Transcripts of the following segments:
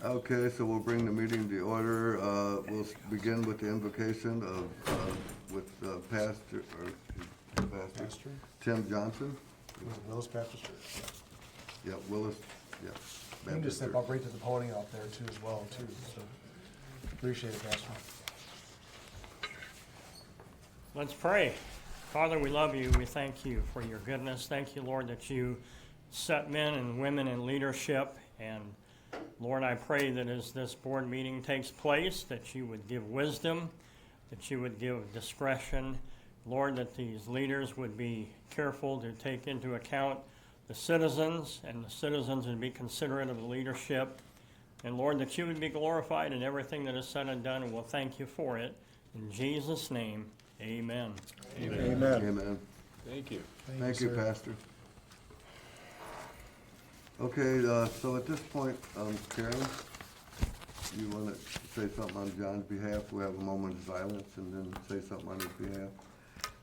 Okay, so we'll bring the meeting to order. We'll begin with the invocation with Pastor Pastor? Tim Johnson. Was it Willis Baptist Church? Yeah, Willis, yeah. You can just Baptist step up right to the podium up there too as well, too, so appreciate it, Pastor. Let's pray. Father, we love you. We thank you for your goodness. Thank you, Lord, that you set men and women in leadership. And Lord, I pray that as this board meeting takes place, that you would give wisdom, that you would give discretion. Lord, that these leaders would be careful to take into account the citizens, and the citizens would be considerate of the leadership. And Lord, that you would be glorified in everything that is said and done, and we'll thank you for it. In Jesus' name, amen. Amen. Amen. Thank you. Thank you, sir. Pastor. Okay, so at this point, Karen, you want to say something on John's behalf? We'll have a moment of silence and then say something on his behalf.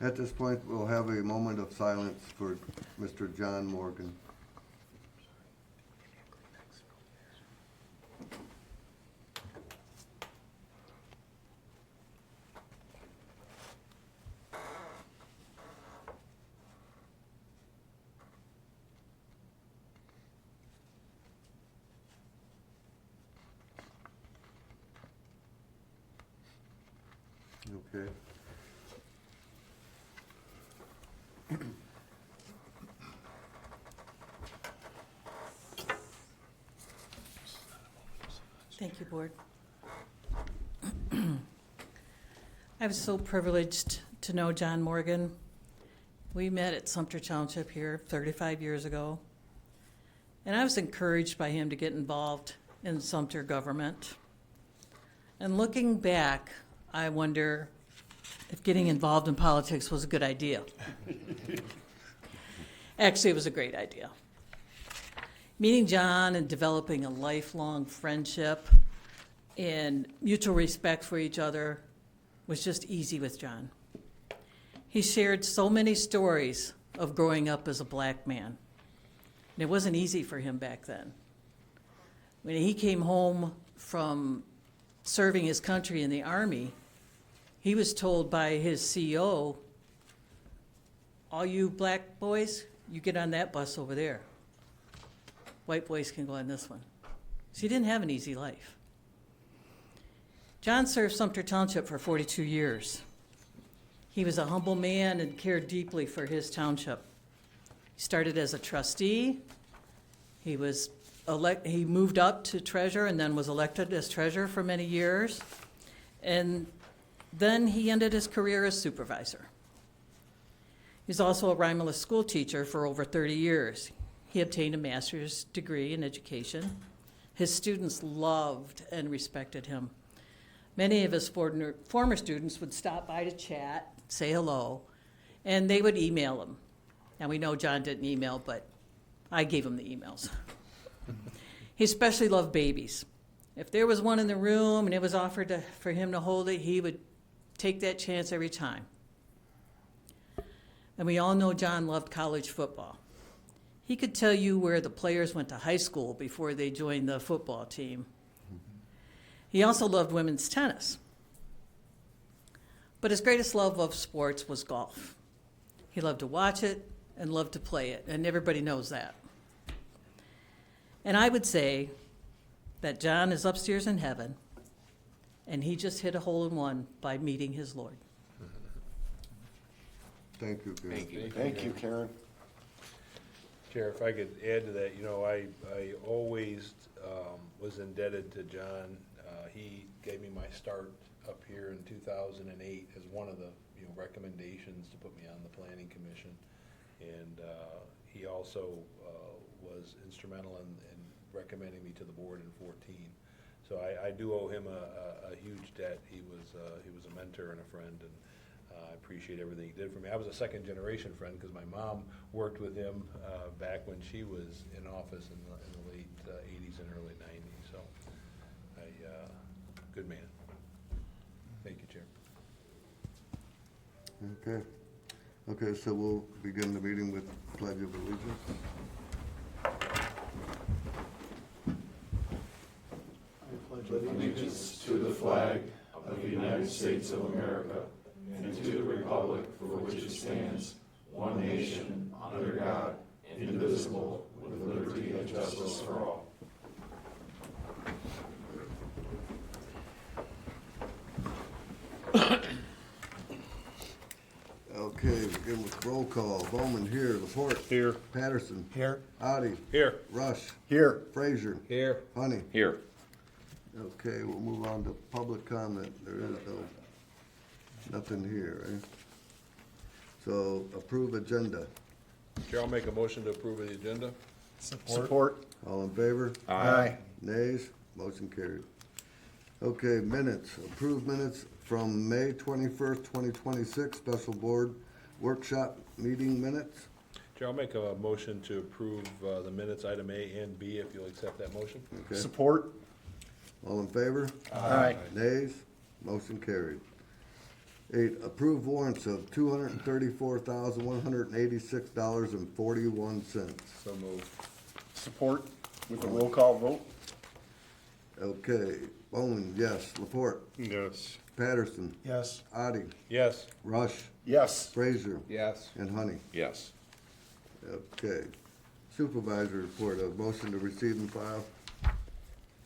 At this point, we'll have a moment of silence for Mr. John Morgan. Okay. Thank you, Board. I was so privileged to know John Morgan. We met at Sumpter Township here 35 years ago, and I was encouraged by him to get involved in Sumpter government. And looking back, I wonder if getting involved in politics was a good idea. Actually, it was a great idea. Meeting John and developing a lifelong friendship and mutual respect for each other was just easy with John. He shared so many stories of growing up as a black man. And it wasn't easy for him back then. When he came home from serving his country in the Army, he was told by his CEO, all you black boys, you get on that bus over there. White boys can go on this one. So he didn't have an easy life. John served Sumpter Township for 42 years. He was a humble man and cared deeply for his township. He started as a trustee. He moved up to treasurer and then was elected as treasurer for many years. And then he ended his career as supervisor. He's also a Romulus school teacher for over 30 years. He obtained a master's degree in education. His students loved and respected him. Many of his former students would stop by to chat, say hello, and they would email him. Now, we know John didn't email, but I gave him the emails. He especially loved babies. If there was one in the room and it was offered for him to hold it, he would take that chance every time. And we all know John loved college football. He could tell you where the players went to high school before they joined the football team. He also loved women's tennis. But his greatest love of sports was golf. He loved to watch it and loved to play it, and everybody knows that. And I would say that John is upstairs in heaven, and he just hit a hole in one by meeting his Lord. Thank you, Karen. Thank you, Karen. Chair, if I could add to that, I always was indebted to John. He gave me my start up here in 2008 as one of the recommendations to put me on the Planning Commission. And he also was instrumental in recommending me to the board in 2014. So I do owe him a huge debt. He was a mentor and a friend, and I appreciate everything he did for me. I was a second generation friend because my mom worked with him back when she was in office in the late 80s and early 90s. So, good man. Thank you, Chair. Okay. Okay, so we'll begin the meeting with Pledge of Allegiance. allegiance to the flag of the United States of America and to the republic for which it stands, one nation, under God, indivisible, with liberty and justice for all. Okay, begin with roll call. Bowman here, Laporte. Here. Patterson. here. Addie. Here. Rush. Here. Frazier. Here. Honey. Here. Okay, we'll move on to public comment. There is nothing here, eh? So approve agenda. Chair, I'll make a motion to approve the agenda. Support. All in favor? Aye. Nays? Motion carried. Okay, minutes. Approved minutes from May 21st, 2026, special board workshop meeting minutes. Chair, I'll make a motion to approve the minutes, item A and B, if you'll accept that motion. Okay, Support. all in favor? Aye. Nays? Motion carried. 8, approved warrants of $234,186.41. So moved. Support with a roll call vote. Okay, Bowman, yes. Laporte. Yes. Patterson. Yes. Addie. Yes. Rush. Yes. Frazier. Yes. And Honey. Yes. Okay. Supervisor report, a motion to receive and file.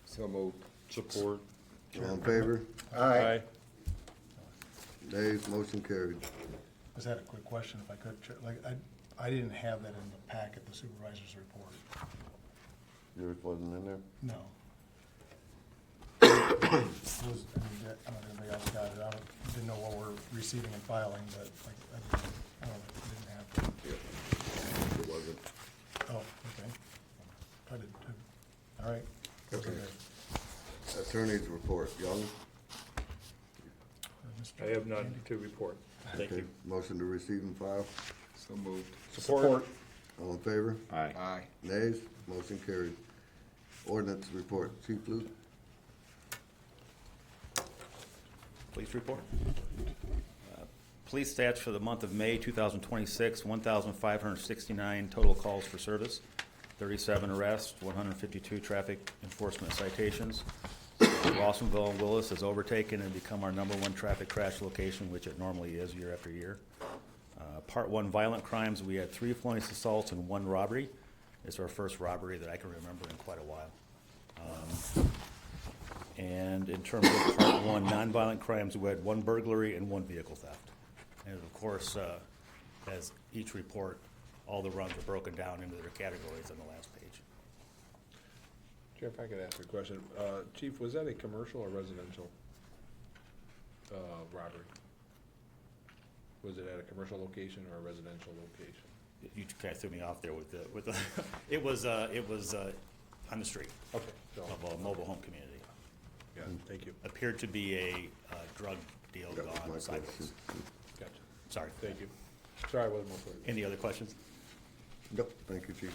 So moved. Support. All in favor? Aye. Nays, motion carried. Just had a quick question if I could. Like, I didn't have that in the packet, the supervisor's report. Yours wasn't in there? No. I don't know if anybody else got it. Didn't know what we're receiving and filing, but like, I don't know, didn't have. It wasn't. Oh, okay. I did too. All right. Okay. Attorney's report, Young? I have none to report. Thank Okay. you. Motion to receive and file. So moved. Support. All in favor? Aye. Aye. Nays, motion carried. Ordinance report, Chief Luke? Police report. Police stats for the month of May 2026, 1,569 total calls for service, 37 arrests, 152 traffic enforcement citations. Rawsonville and Willis has overtaken and become our #1 traffic crash location, which it normally is year after year. Part 1 violent crimes, we had 3 felonious assaults and 1 robbery. It's our first robbery that I can remember in quite a while. And in terms of Part 1 nonviolent crimes, we had 1 burglary and 1 vehicle theft. And of course, as each report, all the runs are broken down into their categories on the last page. Chair, if I could ask a question. Chief, was that a commercial or residential robbery? Was it at a commercial location or a residential location? You kind of threw me off there with the it was on the street Okay. So, of a mobile home community. yeah, thank you. Appeared to be a drug deal That was gone my sideways. question. Gotcha. Sorry. Thank you. Sorry, I wasn't more clear. Any other questions? Yep, thank you, Chief.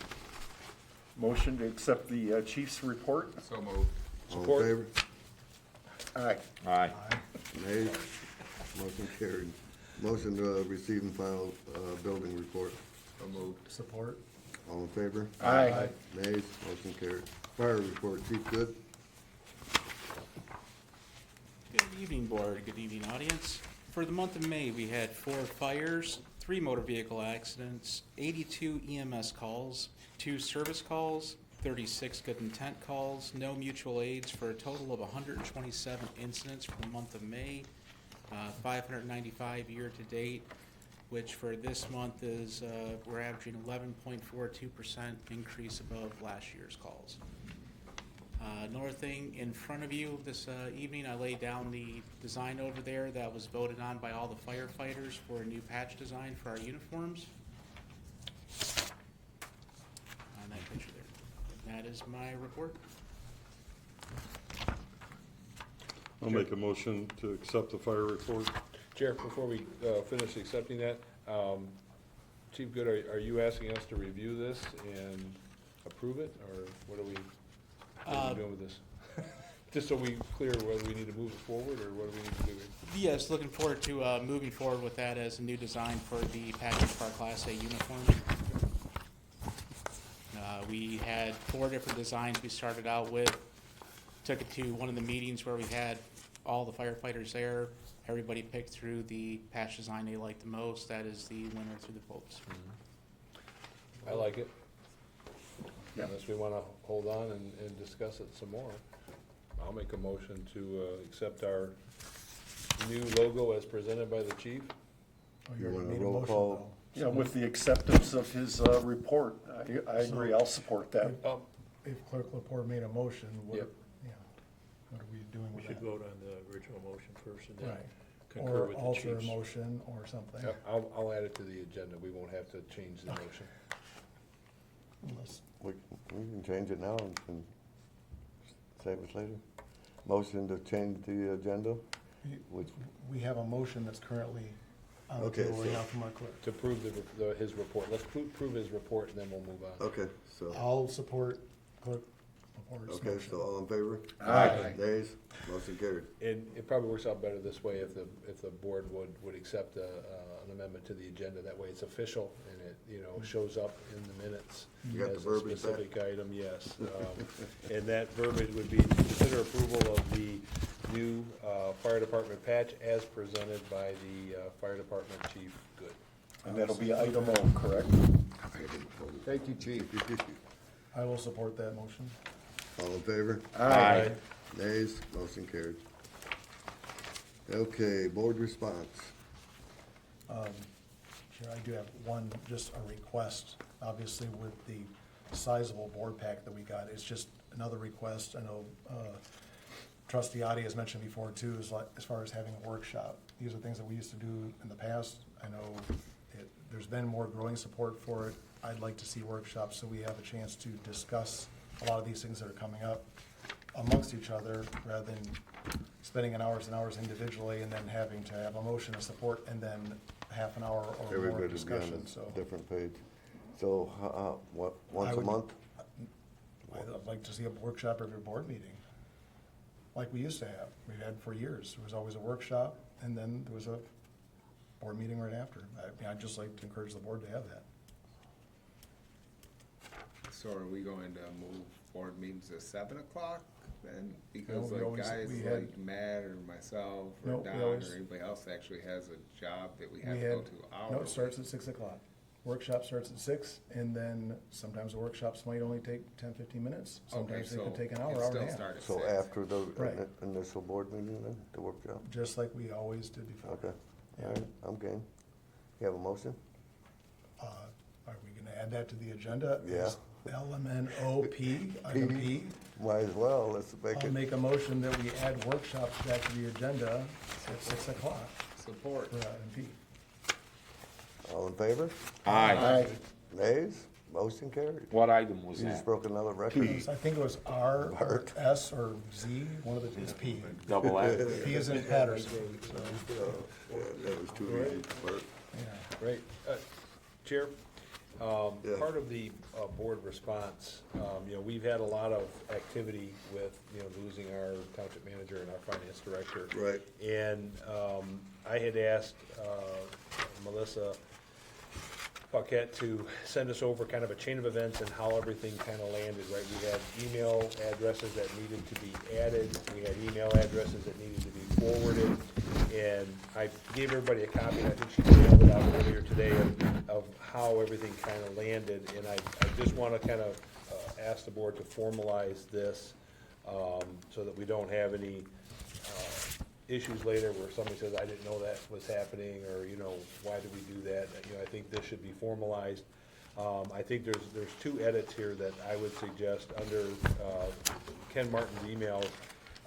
Motion to accept the chief's report. So moved. All in Support. favor? Aye. Aye. Nays, motion carried. Motion to receive and file, building report. So moved. Support. All in favor? Aye. Nays, motion carried. Fire report, Chief Good? Good evening, Board. Good evening, audience. For the month of May, we had 4 fires, 3 motor vehicle accidents, 82 EMS calls, 2 service calls, 36 good intent calls, no mutual aids, for a total of 127 incidents for the month of May, 595 year-to-date, which for this month is, we're averaging 11.42% increase above last year's calls. Another thing in front of you this evening, I laid down the design over there that was voted on by all the firefighters for a new patch design for our uniforms. On that picture there. That is my report. I'll make a motion to accept the fire report. Chair, before we finish accepting that, Chief Good, are you asking us to review this and approve it, or what are we doing with this? Just so we clear whether we need to move it forward, or what do we need to do? Yes, looking forward to moving forward with that as a new design for the package for our Class A uniform. We had 4 different designs we started out with. took it to one of the meetings where we had all the firefighters there. Everybody picked through the patch design they liked the most. That is the winner through the votes. I like it. Unless we wanna hold on and discuss it some more. I'll make a motion to, accept our new logo as presented by the chief. Oh, You already want a made roll motion, call? though. Yeah, with the acceptance of his report, I agree, I'll support that. If Clerk Lepore made a motion, what, Yep. yeah, what are we doing We with should that? vote on the original motion first and then Right. concur Or with the alter a chiefs. motion or something. Yep, I'll add it to the agenda. We won't have to change the motion. Unless- We can change it now and save it later. Motion to change the agenda, which, We have a motion that's currently on the Okay, table right so- now from our clerk. To prove his report. Let's prove his report and then we'll move on. okay, so, I'll support Clerk Lepore's okay, motion. so all in favor? Aye. Nays? Motion carried. And it probably works out better this way if the board would accept an amendment to the agenda. That way it's official and it, shows up in the minutes You got the as a verbiage back? specific item, yes. And that verbiage would be to consider approval of the new fire department patch as presented by the fire department chief. Good. And that'll be item O, correct? Thank you, chief. I will support that motion. All in favor? Aye. Nays? Motion carried. Okay, board response. Chair, I do have one, just a request, obviously with the sizable board pack that we got, it's just another request. I know Trustee Adi has mentioned before too, is like, as far as having a workshop. These are things that we used to do in the past. I know there's been more growing support for it. I'd like to see workshops so we have a chance to discuss a lot of these things that are coming up amongst each other, rather than spending hours and hours individually and then having to have a motion of support and then half an hour or more Everybody be on discussion, a so. different page. So, what, once I a would- month? I'd like to see a workshop every board meeting, like we used to have. We had for years. There was always a workshop and then there was a board meeting right after. I'd just like to encourage the board to have that. So are we going to move board meetings to 7 o'clock then? Because we like always- guys we had- like Matt or myself or No, we Don always- or anybody else actually has a job that we have We to go had, to no, it hours. starts at 6 o'clock. Workshop starts at 6 and then sometimes the workshops might only take 10, 15 minutes. Okay, Sometimes they so could take an it hour, hour and still a half. start at So 6. after the Right. initial board meeting then, the workshop? Just like we always did before. Okay, all right, I'm game. You have a motion? Are we gonna add that to the agenda? Yeah. LMNOP, item P. Might as well, let's make I'll it. make a motion that we add workshops back to the agenda at 6 o'clock Support. for item P. All in favor? Aye. Nays? Motion carried. What item was You just that? broke another record. I think it was R or Bart. S or Z, one of the, it's P. Double A? P is in Patterson, Yeah, that was too easy for Bert. yeah. Great. Chair, Yeah. part of the board response, we've had a lot of activity with, losing our township manager and our finance director. Right. And I had asked Melissa Paquette to send us over kind of a chain of events and how everything kind of landed, right? We had email addresses that needed to be added, we had email addresses that needed to be forwarded, and I gave everybody a copy, and I think she mailed it out earlier today of how everything kind of landed, and I just want to kind of ask the board to formalize this, so that we don't have any issues later where somebody says, I didn't know that was happening, or, why did we do that? I think this should be formalized. I think there's two edits here that I would suggest under Ken Martin's email.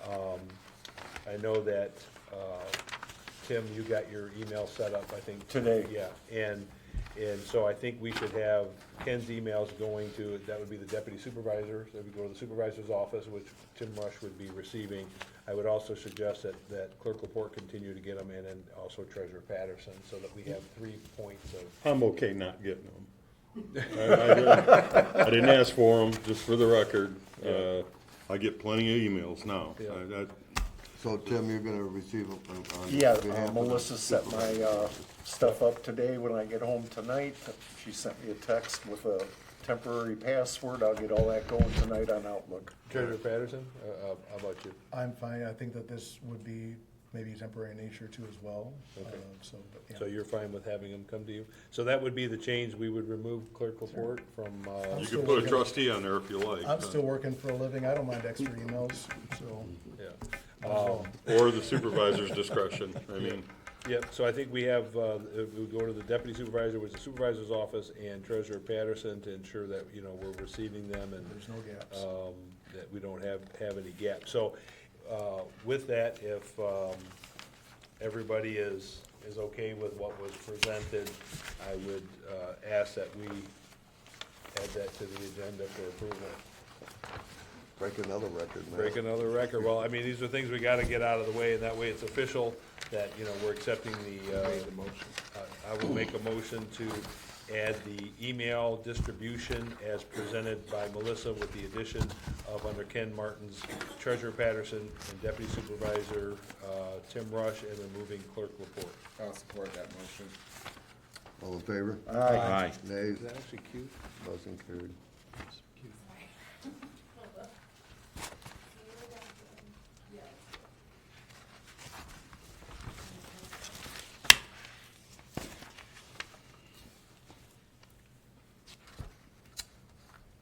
I know that, Tim, you got your email set up, I think. Today. Yeah, and so I think we should have Ken's emails going to, that would be the deputy supervisor, so we go to the supervisor's office, which Tim Rush would be receiving. I would also suggest that Clerk Laporte continue to get them, and then also Treasurer Patterson, so that we have 3 points of, I'm okay not getting them. I didn't ask for them, just for the record. I get plenty of emails now. Yeah. So Tim, you're gonna receive them on Yeah, behalf of the Melissa set my stuff up today when I get home tonight. She sent me a text with a temporary password. I'll get all that going tonight on Outlook. Treasurer Patterson, how about you? I'm fine. I think that this would be maybe temporary in nature too as well. Okay. But, yeah. So you're fine with having them come to you? So that would be the change, we would remove clerk report from, You still could put a working. trustee on there if you like. I'm still working for a living. I don't mind extra emails, so. yeah. Or the supervisor's discretion, I mean. Yep, so I think we have, we go to the deputy supervisor, which is the supervisor's office, and Treasurer Patterson to ensure that, you know, we're receiving them and There's no gaps. that we don't have any gaps. So, with that, if, everybody is okay with what was presented, I would, ask that we add that to the agenda for approval. Break another record, man. Break another record. Well, I mean, these are things we gotta get out of the way, and that way it's official that, you know, we're accepting the, I will make a motion to add the email distribution as presented by Melissa with the addition of under Ken Martin's Treasurer Patterson and Deputy Supervisor, Tim Rush, and removing clerk report. I'll support that motion. All in favor? Aye. Nays? Is that actually cute? Motion carried.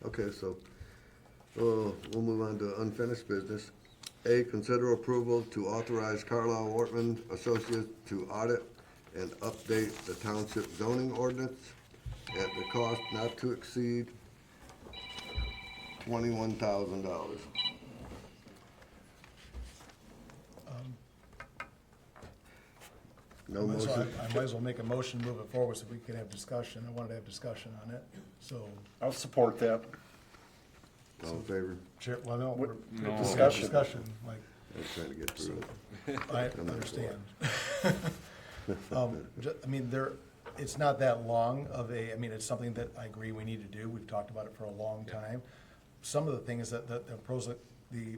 Okay, so, we'll move on to unfinished business. A, consider approval to authorize Carlisle Wortman Associates to audit and update the township zoning ordinance at the cost not to exceed $21,000. No So motion? I might as well make a motion, move it forward so we can have discussion. I wanted to have discussion on it, so. I'll support that. All in favor? Chair, well, no, What- we're, no. discussion, like, I'm trying to get through it. I understand. I mean, it's not that long of a, I mean, it's something that I agree we need to do. We've talked about it for a long time. Some of the things that the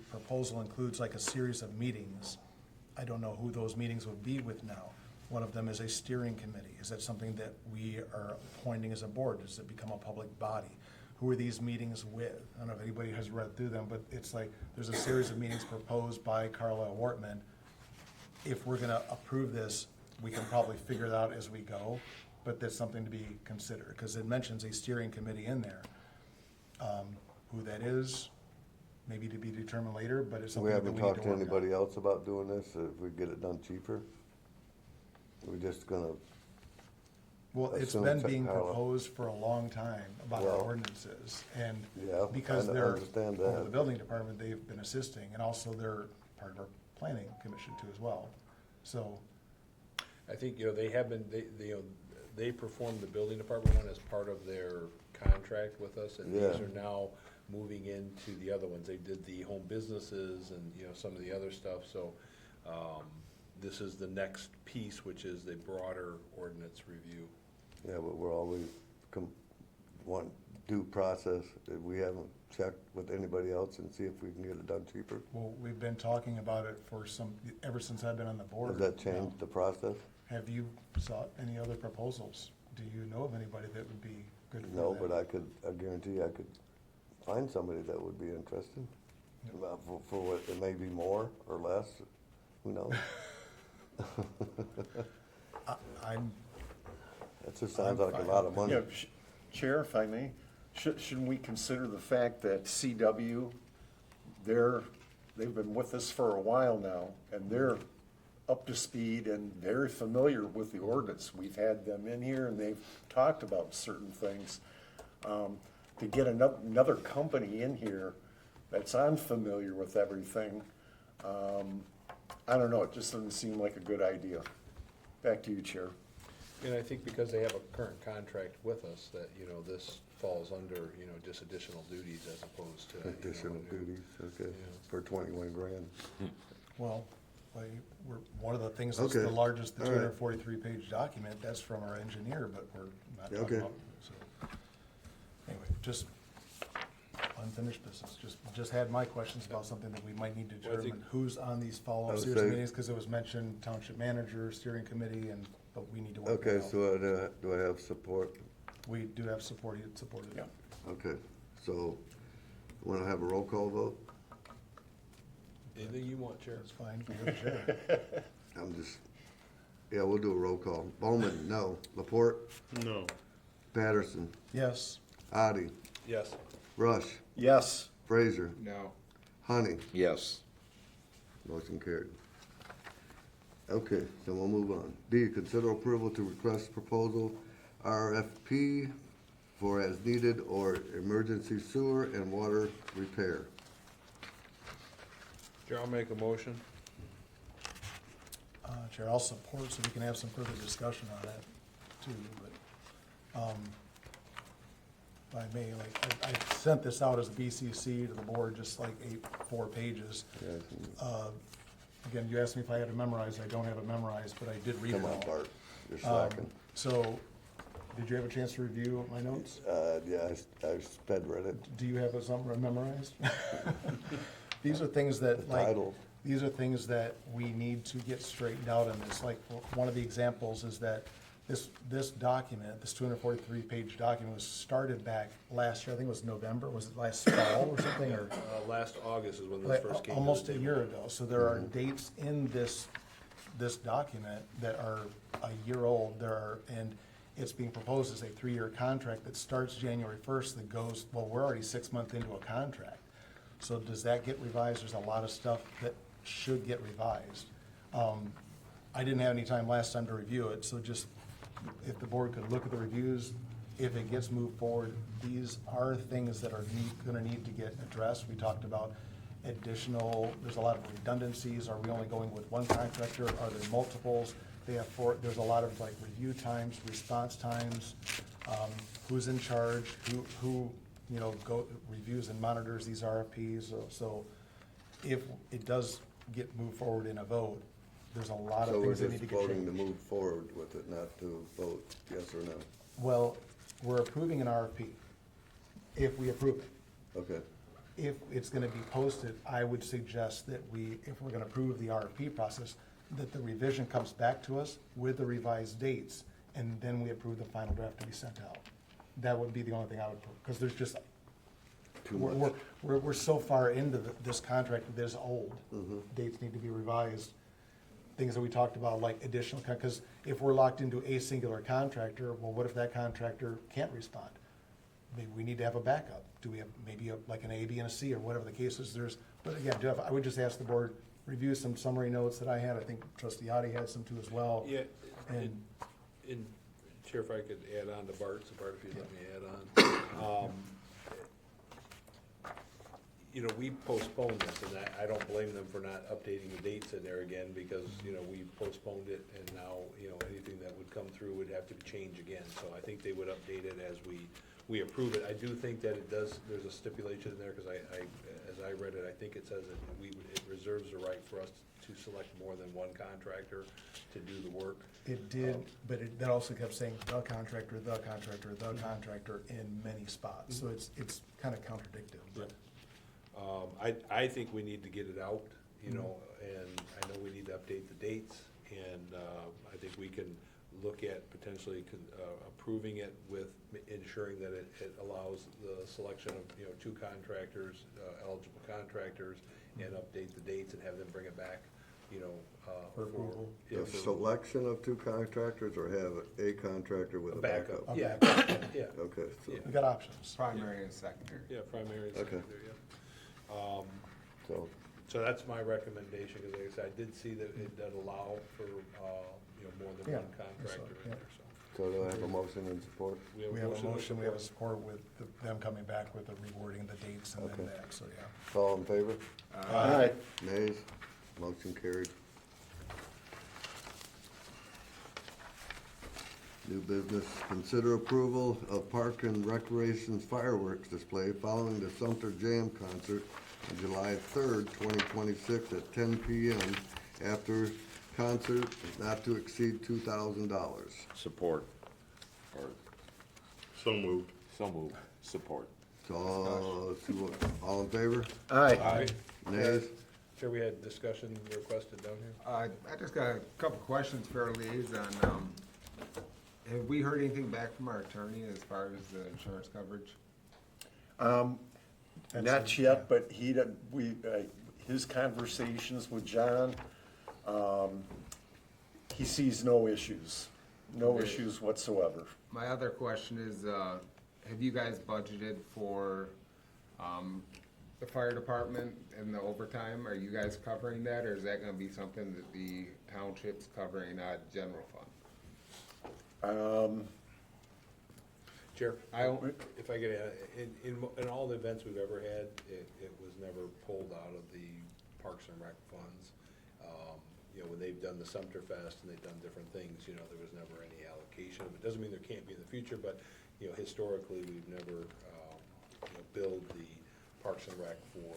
proposal includes like a series of meetings. I don't know who those meetings would be with now. One of them is a steering committee. Is that something that we are appointing as a board? Does it become a public body? Who are these meetings with? I don't know if anybody has read through them, but it's like, there's a series of meetings proposed by Carlisle Wortman. If we're gonna approve this, we can probably figure it out as we go, but that's something to be considered, because it mentions a steering committee in there. Who that is, maybe to be determined later, but it's We something that we haven't need to talked to work on. anybody else about doing this, if we get it done cheaper? We're just gonna, Well, it's assume been it's being Carlisle. proposed for a long time about our Well, ordinances, and yeah, because I they're, understand over that. the building department, they've been assisting, and also they're part of our planning commission too as well. So, I think, you know, they have been, you know, they performed the building department one as part of their contract with us, and these Yeah. are now moving into the other ones. They did the home businesses and, you know, some of the other stuff, so, this is the next piece, which is the broader ordinance review. yeah, but we're always want due process. We haven't checked with anybody else and see if we can get it done cheaper. well, we've been talking about it for ever since I've been on the board. Has that now. changed the process? Have you sought any other proposals? Do you know of anybody that would be good for that? No, but I guarantee I could find somebody that would be interested. For what, it may be more or less, who knows? I'm, That just sounds I'm like a fine. lot of money. Yeah, Chair, if I may, shouldn't we consider the fact that CW, they've been with us for a while now, and they're up to speed and very familiar with the ordinance. We've had them in here and they've talked about certain things. To get another company in here that's unfamiliar with everything, I don't know, it just doesn't seem like a good idea. Back to you, Chair. And I think because they have a current contract with us, that, you know, this falls under, you know, just additional duties as opposed to. you know, Additional new- duties, okay, Yeah. for 21 grand. well, one of the things that's the Okay, largest, the all right. 243-page document, that's from our engineer, but we're not Yeah, talking okay. about, so. Anyway, just unfinished business, just had my questions about something that we might need to Well, I think- determine who's on these I follow-up would series of say- meetings, because it was mentioned township manager, steering committee, but we need to work Okay, that out. so do I have support? We do have support, he supported it. Okay, so, wanna have a roll call vote? Anything you want, Chair? That's fine. You're the chair. I'm just, yeah, we'll do a roll call. Bowman, no. Laporte, No. Patterson, Yes. Addie, Yes. Rush, Yes. Frazier, No. Honey. Yes. Motion carried. Okay, so we'll move on. B, consider approval to request proposal RFP for as needed or emergency sewer and water repair. Chair, I'll make a motion. Chair, I'll support so we can have some further discussion on that too, but, if I may, like, I sent this out as a BCC to the board, just like 4 pages. Again, you asked me if I had it memorized, I don't have it memorized, but I did read it Come all. on, Bart, you're slacking. So, did you have a chance to review my notes? Yeah, I sped read it. Do you have something memorized? These are things that, The like, title. these are things that we need to get straightened out in this. Like, one of the examples is that this document, this 243-page document was started back last year, I think it was November, was it last fall or something, or? Last August is when this Like, first came to the almost a table. year ago. So there are dates in this document that are a year old. And it's being proposed as a 3-year contract that starts January 1st that goes, well, we're already 6 months into a contract. So does that get revised? There's a lot of stuff that should get revised. I didn't have any time last time to review it, so just, if the board could look at the reviews, if it gets moved forward, these are things that are gonna need to get addressed. We talked about additional, there's a lot of redundancies. Are we only going with one contractor? Are there multiples? There's a lot of like review times, response times, who's in charge, who reviews and monitors these RFPs. So if it does get moved forward in a vote, there's a lot So of we're things that need just to get voting to changed. move forward with it, not to vote yes or no. Well, we're approving an RFP, if we approve it. Okay, If it's gonna be posted, I would suggest that if we're gonna approve the RFP process, that the revision comes back to us with the revised dates, and then we approve the final draft to be sent out. That would be the only thing I would put, because there's just, too much. we're so far into this contract that is old. Dates need to be revised. Things that we talked about, like additional, because if we're locked into a singular contractor, well, what if that contractor can't respond? Maybe we need to have a backup. Do we have maybe like an A, B, and a C, or whatever the case is? But again, Jeff, I would just ask the board, review some summary notes that I had. I think Trustee Oddie had some too as well. Yeah, And and Chair, if I could add on to Bart's, Bart, if you'd let me add on. We postponed this, and I don't blame them for not updating the dates in there again, because, we postponed it, and now, anything that would come through would have to change again. So I think they would update it as we approve it. I do think that there's a stipulation in there, because as I read it, I think it says that it reserves the right for us to select more than one contractor to do the work. it did, but that also kept saying the contractor, the contractor, the contractor in many spots. So it's kind of contradictory. But I think we need to get it out, and I know we need to update the dates, and I think we can look at potentially approving it with ensuring that it allows the selection of 2 contractors, eligible contractors, and update the dates and have them bring it back, For approval. the selection of 2 contractors, or have a contractor with a backup? A Yeah, backup. yeah, Okay, so, Yeah. We got options. Primary and secondary. yeah, primary and Okay. secondary, yeah. so, So that's my recommendation, because like I said, I did see that it does allow for, more than Yeah, one I saw contractor it, in yeah. there, so. so do I have a motion in support? We have a motion, we have a support with them coming back with the rewording, the dates and then Okay. that, so yeah. All in favor? Aye. Nays? Motion carried. New business, consider approval of Park and Recreation's fireworks display following the Sumpter Jam concert on July 3rd, 2026 at 10 p.m. after concert not to exceed $2,000. Support. Or, So moved. so moved. Support. So, all in favor? Aye. Nays? Sure, we had discussion requested down here? I just got a couple questions for our liaison. Have we heard anything back from our attorney as far as the insurance coverage? Not yet, but his conversations with John, he sees no issues whatsoever. My other question is, have you guys budgeted for, the fire department and the overtime? Are you guys covering that, or is that gonna be something that the township's covering out of general fund? Chair, if I could add, in all the events we've ever had, it was never pulled out of the Parks and Rec funds. You know, when they've done the Sumpter Fest and they've done different things, you know, there was never any allocation. It doesn't mean there can't be in the future, but, you know, historically, we've never, billed the Parks and Rec for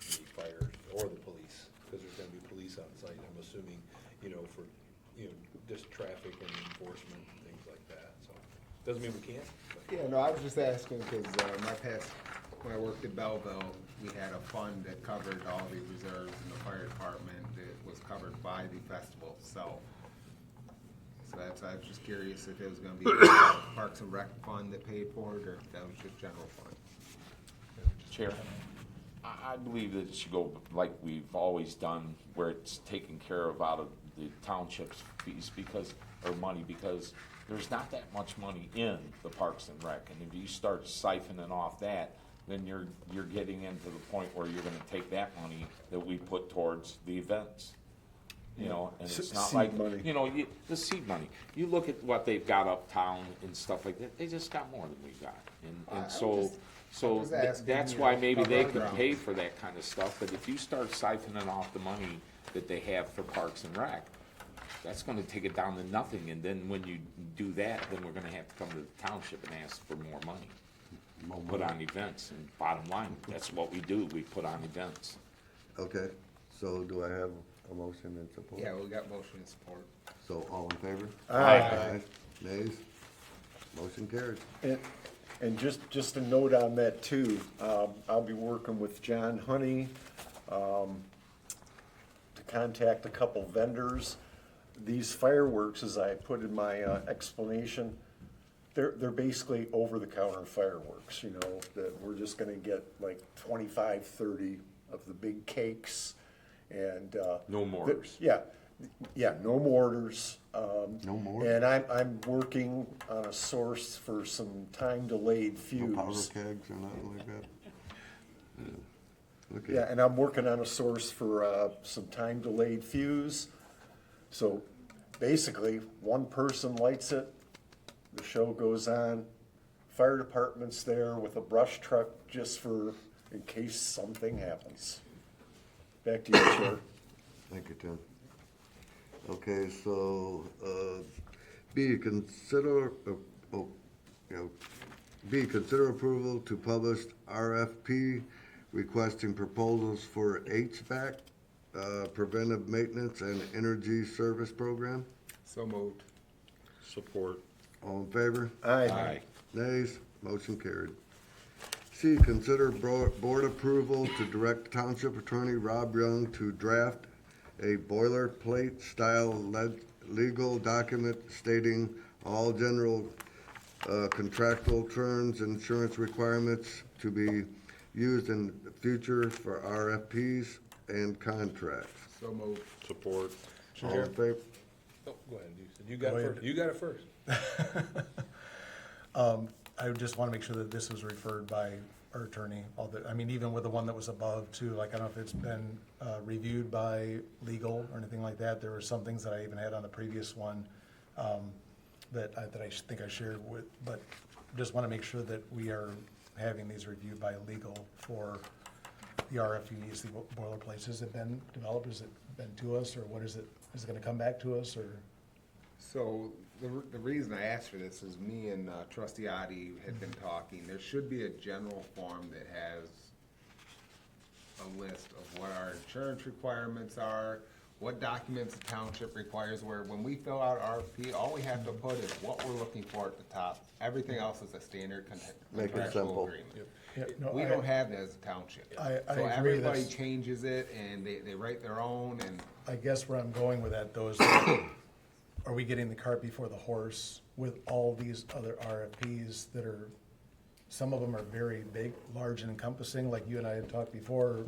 the fire or the police, because there's gonna be police on site, I'm assuming, for, just traffic and enforcement and things like that, so. Doesn't mean we can't, but. Yeah, no, I was just asking because my past, when I worked at Belleville, we had a fund that covered all the reserves in the fire department that was covered by the festival itself. So I was just curious if it was gonna be the Parks and Rec fund that paid for it, or if that was just general fund. Chair, I believe that it should go like we've always done, where it's taken care of out of the township's fees or money, because there's not that much money in the Parks and Rec, and if you start siphoning off that, then you're getting into the point where you're gonna take that money that we put towards the events. And it's not Seed like, money. the seed money. You look at what they've got uptown and stuff like that, they just got more than we got. And so just asking, that's why maybe they cover could ground. pay for that kind of stuff, but if you start siphoning off the money that they have for Parks and Rec, that's gonna take it down to nothing, and then when you do that, then we're gonna have to come to the township and ask for more money. Put on events, and bottom line, that's what we do, we put on events. Okay, so do I have a motion and support? Yeah, we got motion and support. So all in favor? Aye. Nays? Motion carried. And just a note on that too, I'll be working with John Honey, to contact a couple vendors. These fireworks, as I put in my, explanation, they're basically over-the-counter fireworks, that we're just gonna get like 25, 30 of the big cakes and, No mortars. Yeah, no mortars. No more? And I'm working on a source for some time-delayed No powder fuse. kegs or nothing like that? Yeah. Okay. Yeah, and I'm working on a source for, some time-delayed fuse. So basically, one person lights it, the show goes on, fire department's there with a brush truck just in case something happens. Back to you, Chair. Thank you, Tim. Okay, so, B, consider approval to publish RFP requesting proposals for HVAC, preventive maintenance and energy service program. So moved. Support. All in favor? Aye. Nays? Motion carried. C, consider board approval to direct Township Attorney Rob Young to draft a boilerplate style legal document stating all general contractual terms, insurance requirements to be used in the future for RFPs and contracts. So moved. Support. All in favor? Oh, go ahead, you said you got Go it ahead. first. You got it first. I just want to make sure that this was referred by our attorney, even with the one that was above too, like, I don't know if it's been reviewed by legal or anything like that. There were some things that I even had on the previous one that I think I shared with, but just want to make sure that we are having these reviewed by legal for the RFPs, the boilerplates. Has it been developed? Has it been to us, or what is it? Is it going to come back to us, or? So the reason I asked for this is me and Trustee Adi had been talking. There should be a general form that has a list of what our insurance requirements are, what documents the township requires, where when we fill out RFP, all we have to put is what we're looking for at the top. Everything else is a standard Make it contractual simple. agreement. Yeah, no, We don't have that as a township. I So agree, everybody that's- changes it and they write their own and I guess where I'm going with that though is, that are we getting the cart before the horse with all these other RFPs that are some of them are very big, large and encompassing, like you and I had talked before,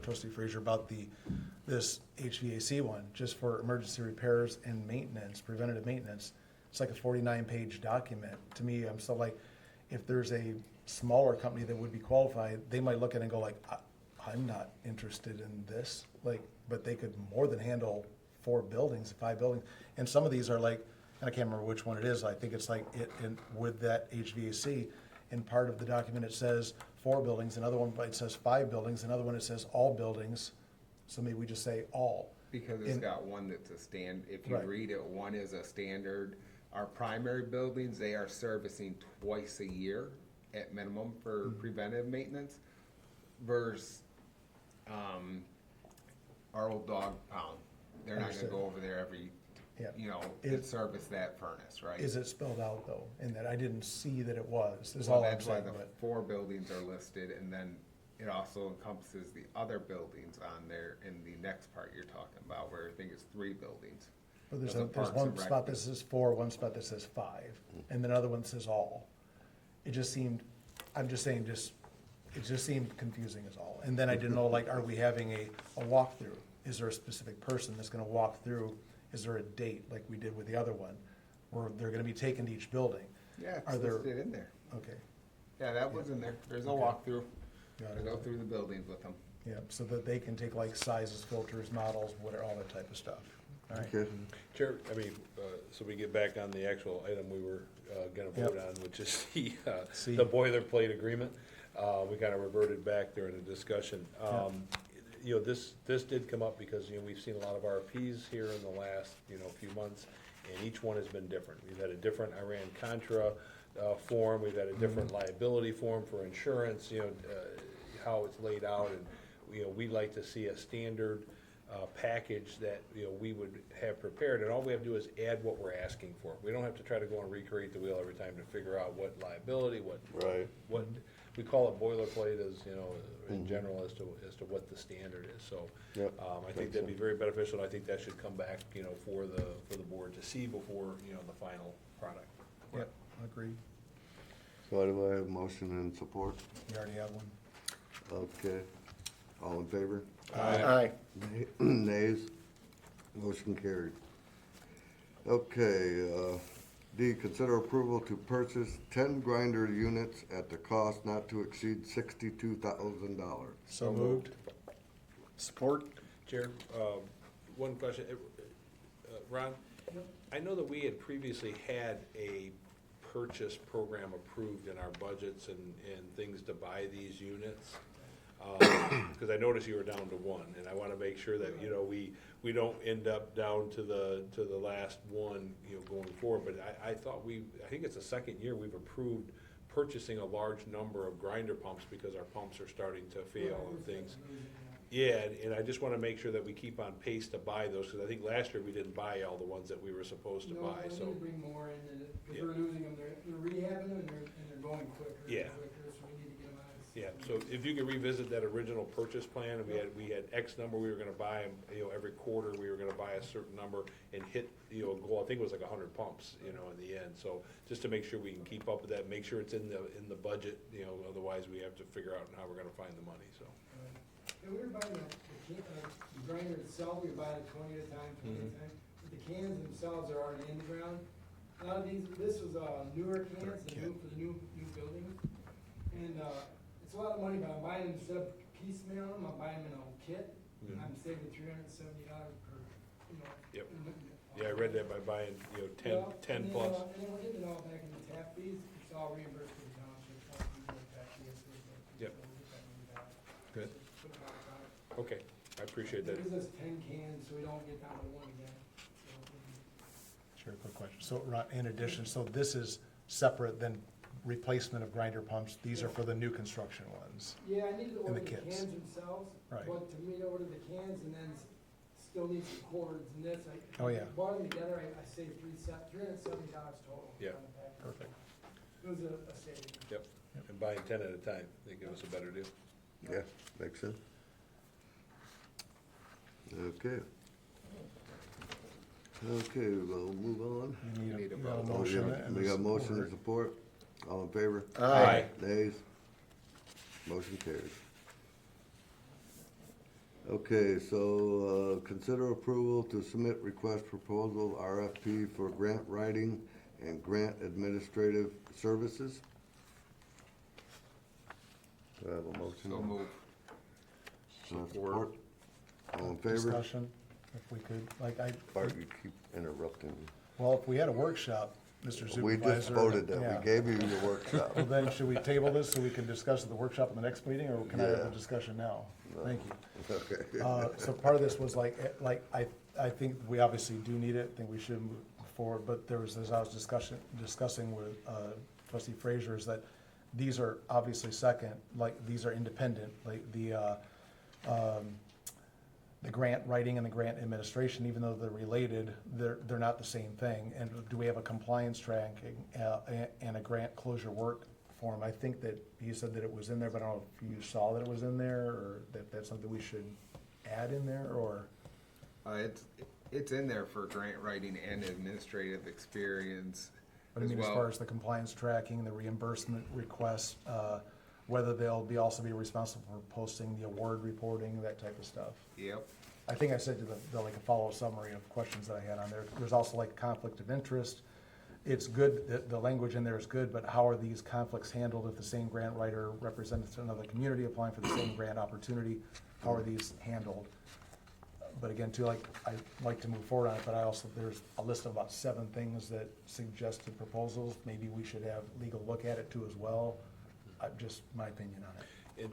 Trustee Frazier, about this HVAC one, just for emergency repairs and maintenance, preventative maintenance. It's like a 49-page document. To me, I'm still like, if there's a smaller company that would be qualified, they might look at it and go like, I'm not interested in this, like, but they could more than handle 4 buildings, 5 buildings. And some of these are like, and I can't remember which one it is, I think it's like and with that HVAC, in part of the document it says 4 buildings, another one it says 5 buildings, another one it says all buildings, so maybe we just say all. Because it's got one that's a if you Right. read it, one is a standard. Our primary buildings, they are servicing twice a year at minimum for preventive maintenance versus, our old dog pound. They're not gonna Understood. go over there every, Yeah. and Is- service that furnace, right? Is it spelled out though, in that I didn't see that it was, is Well, all I'm that's why saying, the but, 4 buildings are listed, and then it also encompasses the other buildings on there in the next part you're talking about, where I think it's 3 buildings. but there's That's a there's Parks one and Rec spot that says 4, one spot that says 5, and then another one says all. It just seemed, I'm just saying, it just seemed confusing as all. And then I didn't know, like, are we having a walkthrough? Is there a specific person that's gonna walk through? Is there a date, like we did with the other one, where they're gonna be taken to each building? Yeah, Are it's there- listed in there. Okay, Yeah, that was in there. There's a Okay. walkthrough. got I it. go through the buildings with them. Yeah, so that they can take like sizes, filters, models, whatever, all that type of stuff. All right. Okay, Chair, so we get back on the actual item we were gonna vote Yep. on, which is C. the boilerplate agreement. We kind of reverted back during the discussion. This did come up because, we've seen a lot of RFPs here in the last, few months, and each one has been different. We've had a different Iran-Contra form, we've had a different liability form for insurance, how it's laid out, and, we'd like to see a standard package that, we would have prepared, and all we have to do is add what we're asking for. We don't have to try to go and recreate the wheel every time to figure out what liability, what we call it boilerplate as, in general as to what the standard is, so. Yep. I think that'd be very beneficial, and I think that should come back, for the board to see before, the final product. Yep, agreed. so do I have a motion and support? You already have one. Okay, all in favor? Aye. Nays? Motion carried. Okay, D, consider approval to purchase 10 grinder units at the cost not to exceed $62,000. So moved. Support? Chair, one question, Ron, I know that we had previously had a purchase program approved in our budgets and things to buy these units. Because I noticed you were down to 1, and I want to make sure that, we don't end up down to the last one, going forward. But I think it's the second year we've approved purchasing a large number of grinder pumps because our pumps are starting to fail and things. Yeah, and I just want to make sure that we keep on pace to buy those, because I think last year we didn't buy all the ones that we were supposed to buy, No, so. we need to bring more in, and Yeah. if we're losing them, they're rehabbing them, and they're going quicker Yeah. and quicker, so we need to get them out. Yeah, so if you could revisit that original purchase plan, and we had X number we were gonna buy, and, every quarter we were gonna buy a certain number and hit, a goal, I think it was like 100 pumps, in the end, so just to make sure we can keep up with that, make sure it's in the budget, otherwise we have to figure out how we're gonna find the money, so. And we were buying the grinder itself, we buy it 20 at a time, 20 at a time, but the cans themselves are already in the ground. A lot of these, this was, newer cans, for the new buildings, and, it's a lot of money, but I'm buying them instead of piecemeal them, I'm buying them in a kit, and I'm saving $370 per, Yep. in- Yeah, I read that by buying, 10 Well, and then, plus. And then we're getting it all back in the tap fees, it's all reimbursed to the township, all the people that tap fees, so Yep. we'll get that money back. Good. So, put it on the product. Okay, I appreciate that. It gives us 10 cans, so we don't get down to 1 again, so. Sure, quick question. So, Ron, in addition, so this is separate than replacement of grinder pumps? These are for the new construction ones? Yeah, I needed to And the order the kits. cans themselves, Right. but to me, to order the cans and then still need some cords and this, I. Oh, yeah. Bought them together, I saved $370 total. Yeah. on the package. Perfect. It was a saving. Yep, and buying 10 at a time, I think it was a better deal. Yeah, makes sense. Okay. Okay, we'll move on. You need Need a you got vote. a Oh, motion yeah, and we a got motion and support. support. All in favor? Aye. Nays? Motion carries. Okay, so, consider approval to submit request proposal RFP for grant writing and grant administrative services. Do I have a motion? So move. Support. All in favor? Discussion, if we could, like, Bart, you keep interrupting me. well, if we had a workshop, Mr. Supervisor. We just voted that, yeah. we gave you your workshop. Well, then, should we table this so we can discuss at the workshop in the next meeting, or can I have Yeah. a discussion now? Thank you. Okay. So part of this was I think we obviously do need it, I think we should move forward, but there was, as I was discussing with trustee Frazier, is that these are obviously second, like, these are independent, like, the grant writing and the grant administration, even though they're related, they're not the same thing. And do we have a compliance tracking and a grant closure work form? I think that he said that it was in there, but I don't know if you saw that it was in there, or that that's something we should add in there, or? It's in there for grant writing and administrative experience But I as mean, as well. far as the compliance tracking, the reimbursement requests, whether they'll be also be responsible for posting the award reporting, that type of stuff. Yep. I think I said to the like a follow summary of questions that I had on there. There's also like conflict of interest. It's good, the language in there is good, but how are these conflicts handled if the same grant writer represents another community applying for the same grant opportunity? How are these handled? But again, too, like, I like to move forward on it, but I also, there's a list of about 7 things that suggested proposals. Maybe we should have legal look at it too as well. Just my opinion on it. And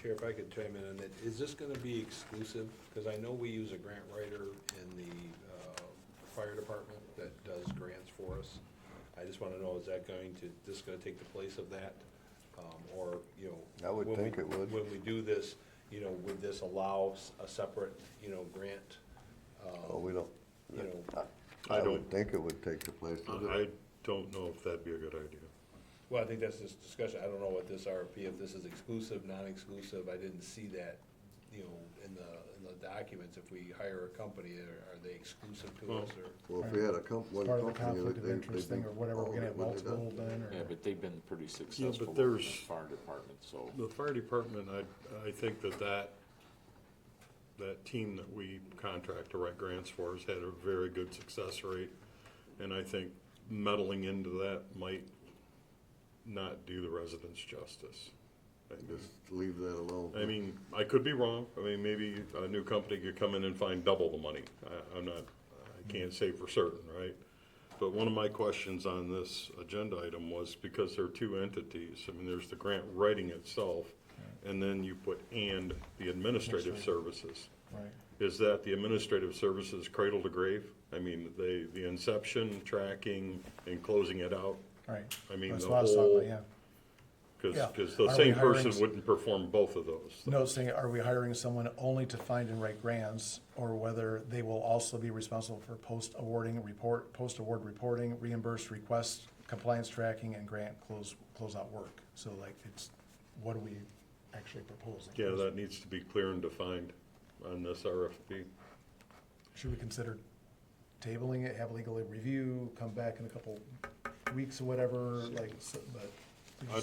Chair, if I could chime in on that, is this gonna be exclusive? Because I know we use a grant writer in the fire department that does grants for us. I just wanna know, is that this gonna take the place of that? Or, you know. I would when think we- it would. When we do this, you know, would this allow a separate, you know, grant? Oh, we don't, You know, I don't- would think it would take the place of it. I don't know if that'd be a good idea. well, I think that's this discussion. I don't know what this RFP, if this is exclusive, non-exclusive. I didn't see that, you know, in the documents. If we hire a company, are they exclusive to us or? Well, if we had one Part of the company, conflict of they'd interest thing, or whatever, we're gonna have all of it when multiple they're done. then, or? Yeah, but they've been pretty successful with there's- the fire department, so. The fire department, I think that team that we contract to write grants for has had a very good success rate. And I think meddling into that might not do the residents justice. Just leave that alone. I mean, I could be wrong. I mean, maybe a new company could come in and find double the money. I can't say for certain, right? But one of my questions on this agenda item was because there are 2 entities. I mean, there's the grant writing itself, and then you put "and" the administrative services. Right. Is that the administrative services cradle to grave? I mean, the inception, tracking, and closing it out? Right. I mean, That's the what I was talking whole, about, yeah. Yeah. because the Are same we hiring person s- wouldn't perform both of those. No, saying, are we hiring someone only to find and write grants, or whether they will also be responsible for post-award reporting, reimbursed requests, compliance tracking, and grant closeout work? So like, what are we actually proposing? Yeah, that needs to be clear and defined on this RFP. Should we consider tabling it, have legal review, come back in a couple weeks or whatever, like, but. I'd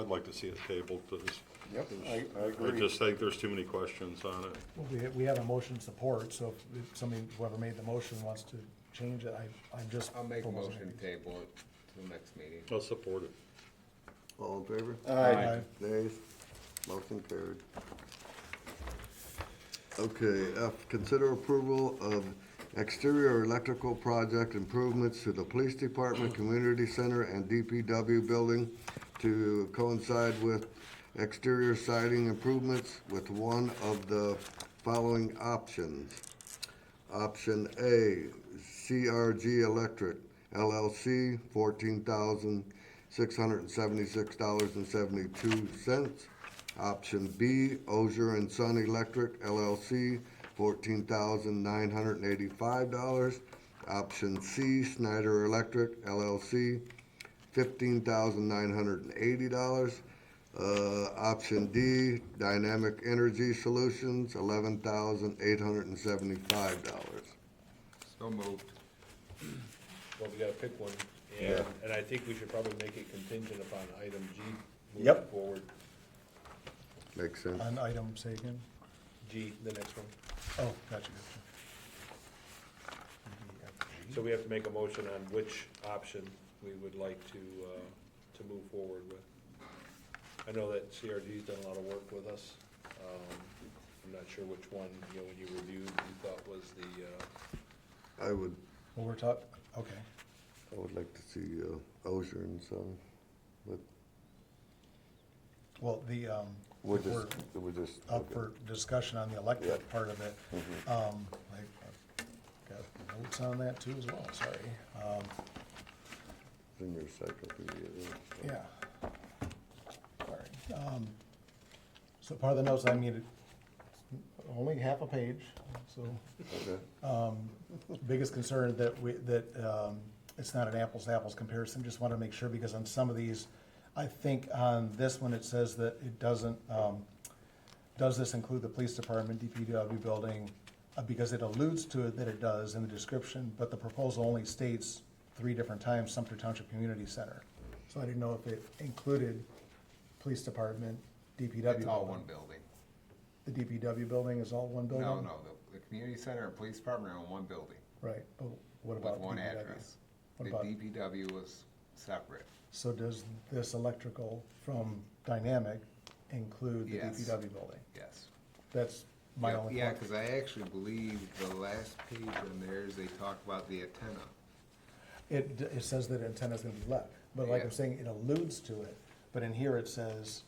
like to see it tabled, because Yep, I I agree. just think there's too many questions on it. Well, we have a motion support, so if somebody, whoever made the motion wants to change it, I'm just. I'll make a proposing motion it. to table it to the next meeting. I'll support it. All in favor? Aye. Nays? Motion carried. Okay, F, consider approval of exterior electrical project improvements to the police department, community center, and DPW building to coincide with exterior siding improvements with one of the following options. Option A, CRG Electric LLC, $14,676.72. Option B, Ozier and Son Electric LLC, $14,985. Option C, Snyder Electric LLC, $15,980. Option D, Dynamic Energy Solutions, $11,875. So moved. Well, we gotta pick one. And, and I think we should probably make it contingent upon item G moving Yep. forward. Makes sense. On item, say again? G, the next one. Oh, gotcha. So we have to make a motion on which option we would like to move forward with. I know that CRG's done a lot of work with us. I'm not sure which one, you know, when you reviewed, you thought was the, I would, Well, we're talking, okay. I would like to see, Ozier and Son, but Well, the, we're if we're just. up okay. for discussion on the electric Yeah. part of it. I've got notes on that too as well, sorry. It's in your encyclopedia. Yeah. Sorry. So part of the notes, I mean, it's only half a page, so. Okay. Biggest concern that it's not an apples to apples comparison, just want to make sure, because on some of these, I think on this one, it says that it doesn't, does this include the police department, DPW building? Because it alludes to it that it does in the description, but the proposal only states 3 different times Sumpter Township Community Center. So I didn't know if it included police department, DPW. It's all building. one building. The DPW building is all one building? No, the community center and police department are in one building Right, but what with about one DPW? address. What The about, DPW was separate. so does this electrical from Dynamic include the Yes. DPW building? Yes. That's my Yeah, only yeah, point. because I actually believe the last page on theirs, they talk about the antenna. It says that antenna's gonna be left, but like I'm Yeah. saying, it alludes to it, but in here it says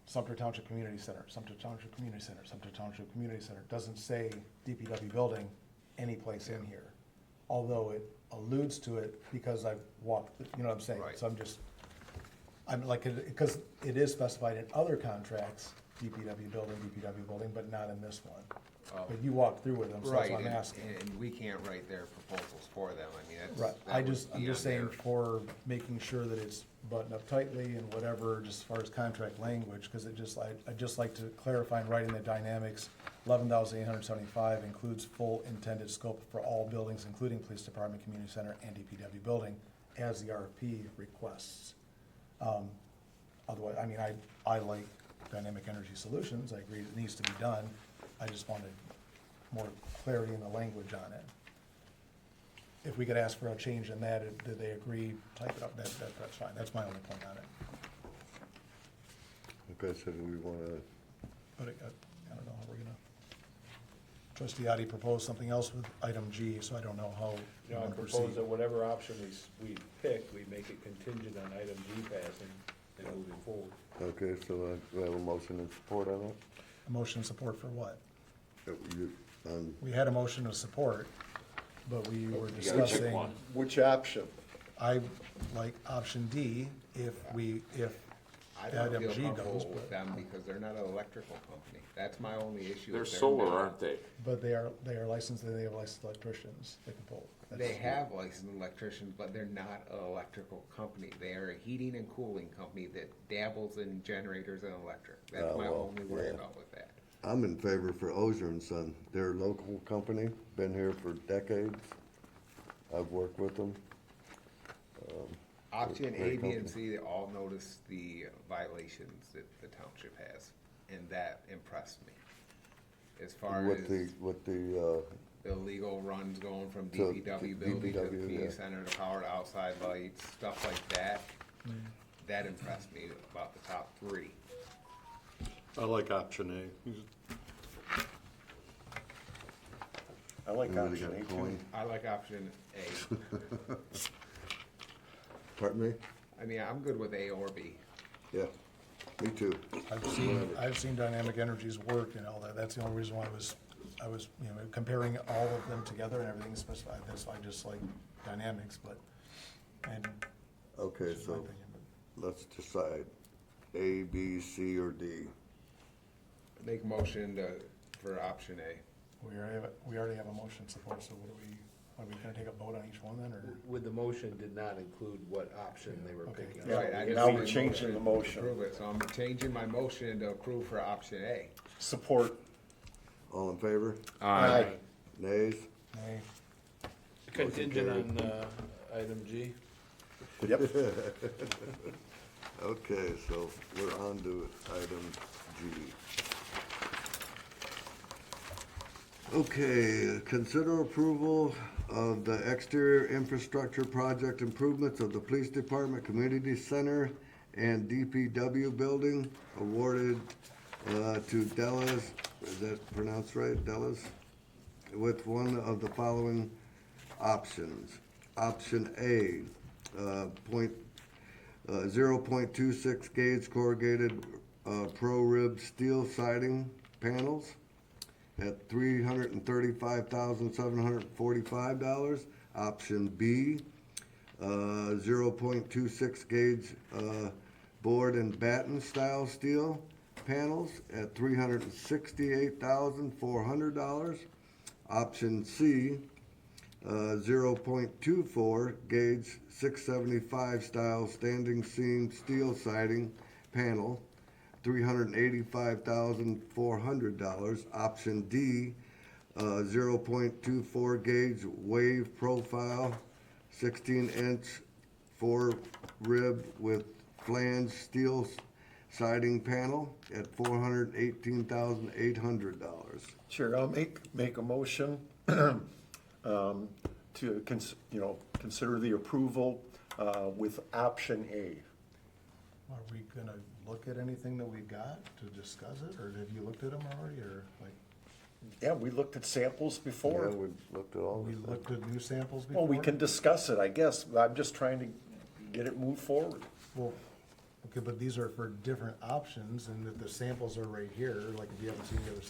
Sumpter Township Community Center, Sumpter Township Community Center, Sumpter Township Community Center. It doesn't say DPW building anyplace in Yeah. here, although it alludes to it because I've walked, you know what I'm saying? Right. So I'm like, because it is specified in other contracts, DPW building, but not in this one. Oh. But you walked through with them, so that's Right, what I'm and, asking. and we can't write their proposals for them, I mean, that's. Right, that I'm would just be on saying their- for making sure that it's buttoned up tightly and whatever, just as far as contract language, because I'd just like to clarify in writing the dynamics, 11,875 includes full intended scope for all buildings, including police department, community center, and DPW building, as the RFP requests. Otherwise, I mean, I like Dynamic Energy Solutions, I agree it needs to be done, I just wanted more clarity in the language on it. If we could ask for a change in that, did they agree, type it up, that's fine, that's my only point on it. Okay, so do we wanna, But I don't know how we're gonna, Trustee Adi proposed something else with item G, so I don't know how you we're know, I gonna propose proceed. that whatever option we pick, we make it contingent on item G passing and moving forward. okay, so we have a motion and support on that? A motion of support for what? We had a motion of support, but we were You gotta pick discussing, one. Which option? I like option D, if I don't item feel G comfortable goes, with them because they're not an electrical company. That's my only issue. They're with their solar, bid. aren't they? but they are licensed, they have licensed electricians that can pull. They have licensed electricians, but they're not an electrical company. They are a heating and cooling company that dabbles in generators and electric. That's Oh, my well, only worry yeah. about with that. I'm in favor for Ozier and Son. They're a local company, been here for decades. I've worked with them. Option Great A, B, company. and C, they all noticed the violations that the township has, and that impressed me. As far With as the, illegal runs going from So, DPW building to the DPW, community yeah. center to power to outside lights, stuff like that. That impressed me about the top 3. I like option A. I like Anybody option got a A too. coin? I like option A. Pardon me? I mean, I'm good with A or B. Yeah, me too. I've seen Dynamic Energy's work and all that, that's the only reason why I was, you know, comparing all of them together and everything specified, that's why I just like Dynamics, but, and. Okay, it's my so opinion, let's decide, A, B, C, or D. Make a motion for option A. but we already have a motion support, so are we gonna take a vote on each one then, or? With the motion did not include what option they were Okay. picking. Yeah, Right, I just now made we're a changing the to motion. approve it, so I'm changing my motion to approve for option A. Support. All in favor? Aye. Nays? Nay. Contingent on, item G? Yep. Okay, so we're on to item G. Okay, consider approval of the exterior infrastructure project improvements of the Police Department Community Center and DPW building awarded to Dellas, is that pronounced right, Dellas? With one of the following options. Option A, 0.26 gauge corrugated pro rib steel siding panels at $335,745. Option B, 0.26 gauge board and batten style steel panels at $368,400. Option C, 0.24 gauge 675 style standing seam steel siding panel, $385,400. Option D, 0.24 gauge wave profile 16-inch 4 rib with flange steel siding panel at $418,800. Chair, I'll make a motion to consider the approval with option A. Are we gonna look at anything that we got to discuss it, or have you looked at them already, or like, Yeah, we looked at samples Yeah, before. we looked at all we this. looked at new samples before? Well, we can discuss it, I guess. I'm just trying to get it moved forward. Well, okay, but these are for different options, and if the samples are right here, like if you haven't seen the other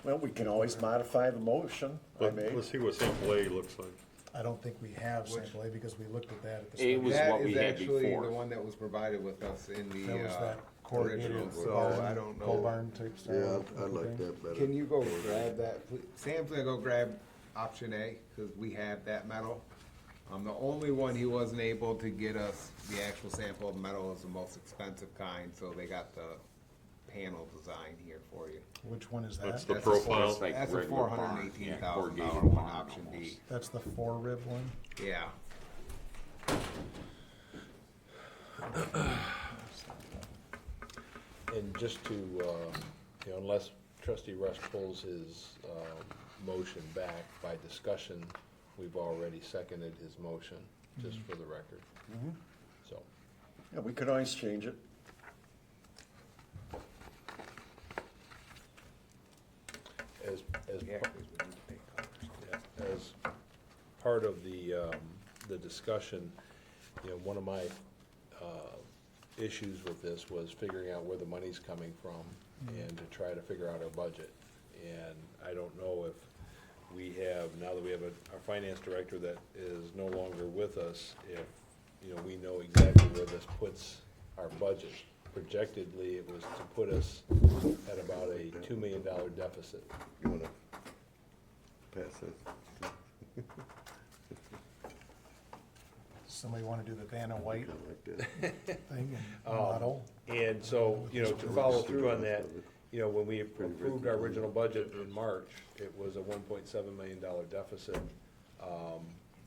Well, we can always modify the motion I made. Let's see what sample A looks like. I don't think we have sample A because we looked at that at the. A study. was That what we is had actually before. the one that was provided with us in the, That was that corrugated original, so barn, I don't pole know. barn type style. Yeah, I looking like thing. that better. Can you go grab that, please? Sam's gonna go grab option A, cause we have that metal. The only one he wasn't able to get us the actual sample of metal is the most expensive kind, so they got the panel design here for you. Which one is That's that? the profile. That's like That's a regular $418,000 barn, yeah, corrugated one, barn option D. almost. That's the 4 rib one? Yeah. And just to, unless trustee Rush pulls his motion back by discussion, we've already seconded his motion, just for the record. So, Yeah, we could always change it. as, Yeah, 'cause we need to take colors. yeah, as part of the discussion, one of my issues with this was figuring out where the money's coming from and to try to figure out our budget. And I don't know if we have, now that we have our finance director that is no longer with us, if, we know exactly where this puts our budget. Projectedly, it was to put us at about a $2 million deficit. You wanna pass this? Somebody wanna do the Vanna White I like that. thing and model? And so, to follow through on that, when we approved our original budget in March, it was a $1.7 million deficit.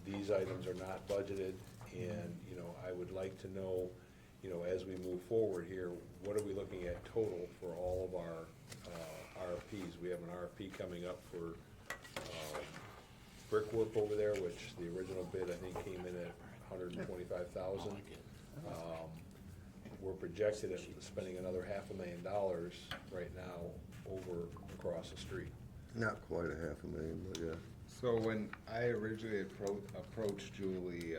These items are not budgeted, and, I would like to know, as we move forward here, what are we looking at total for all of our RFPs? We have an RFP coming up for brickwork over there, which the original bid, I think, came in at $125,000. We're projected at spending another $500,000 right now over across the street. Not quite a $500,000, but yeah. So when I originally approached Julie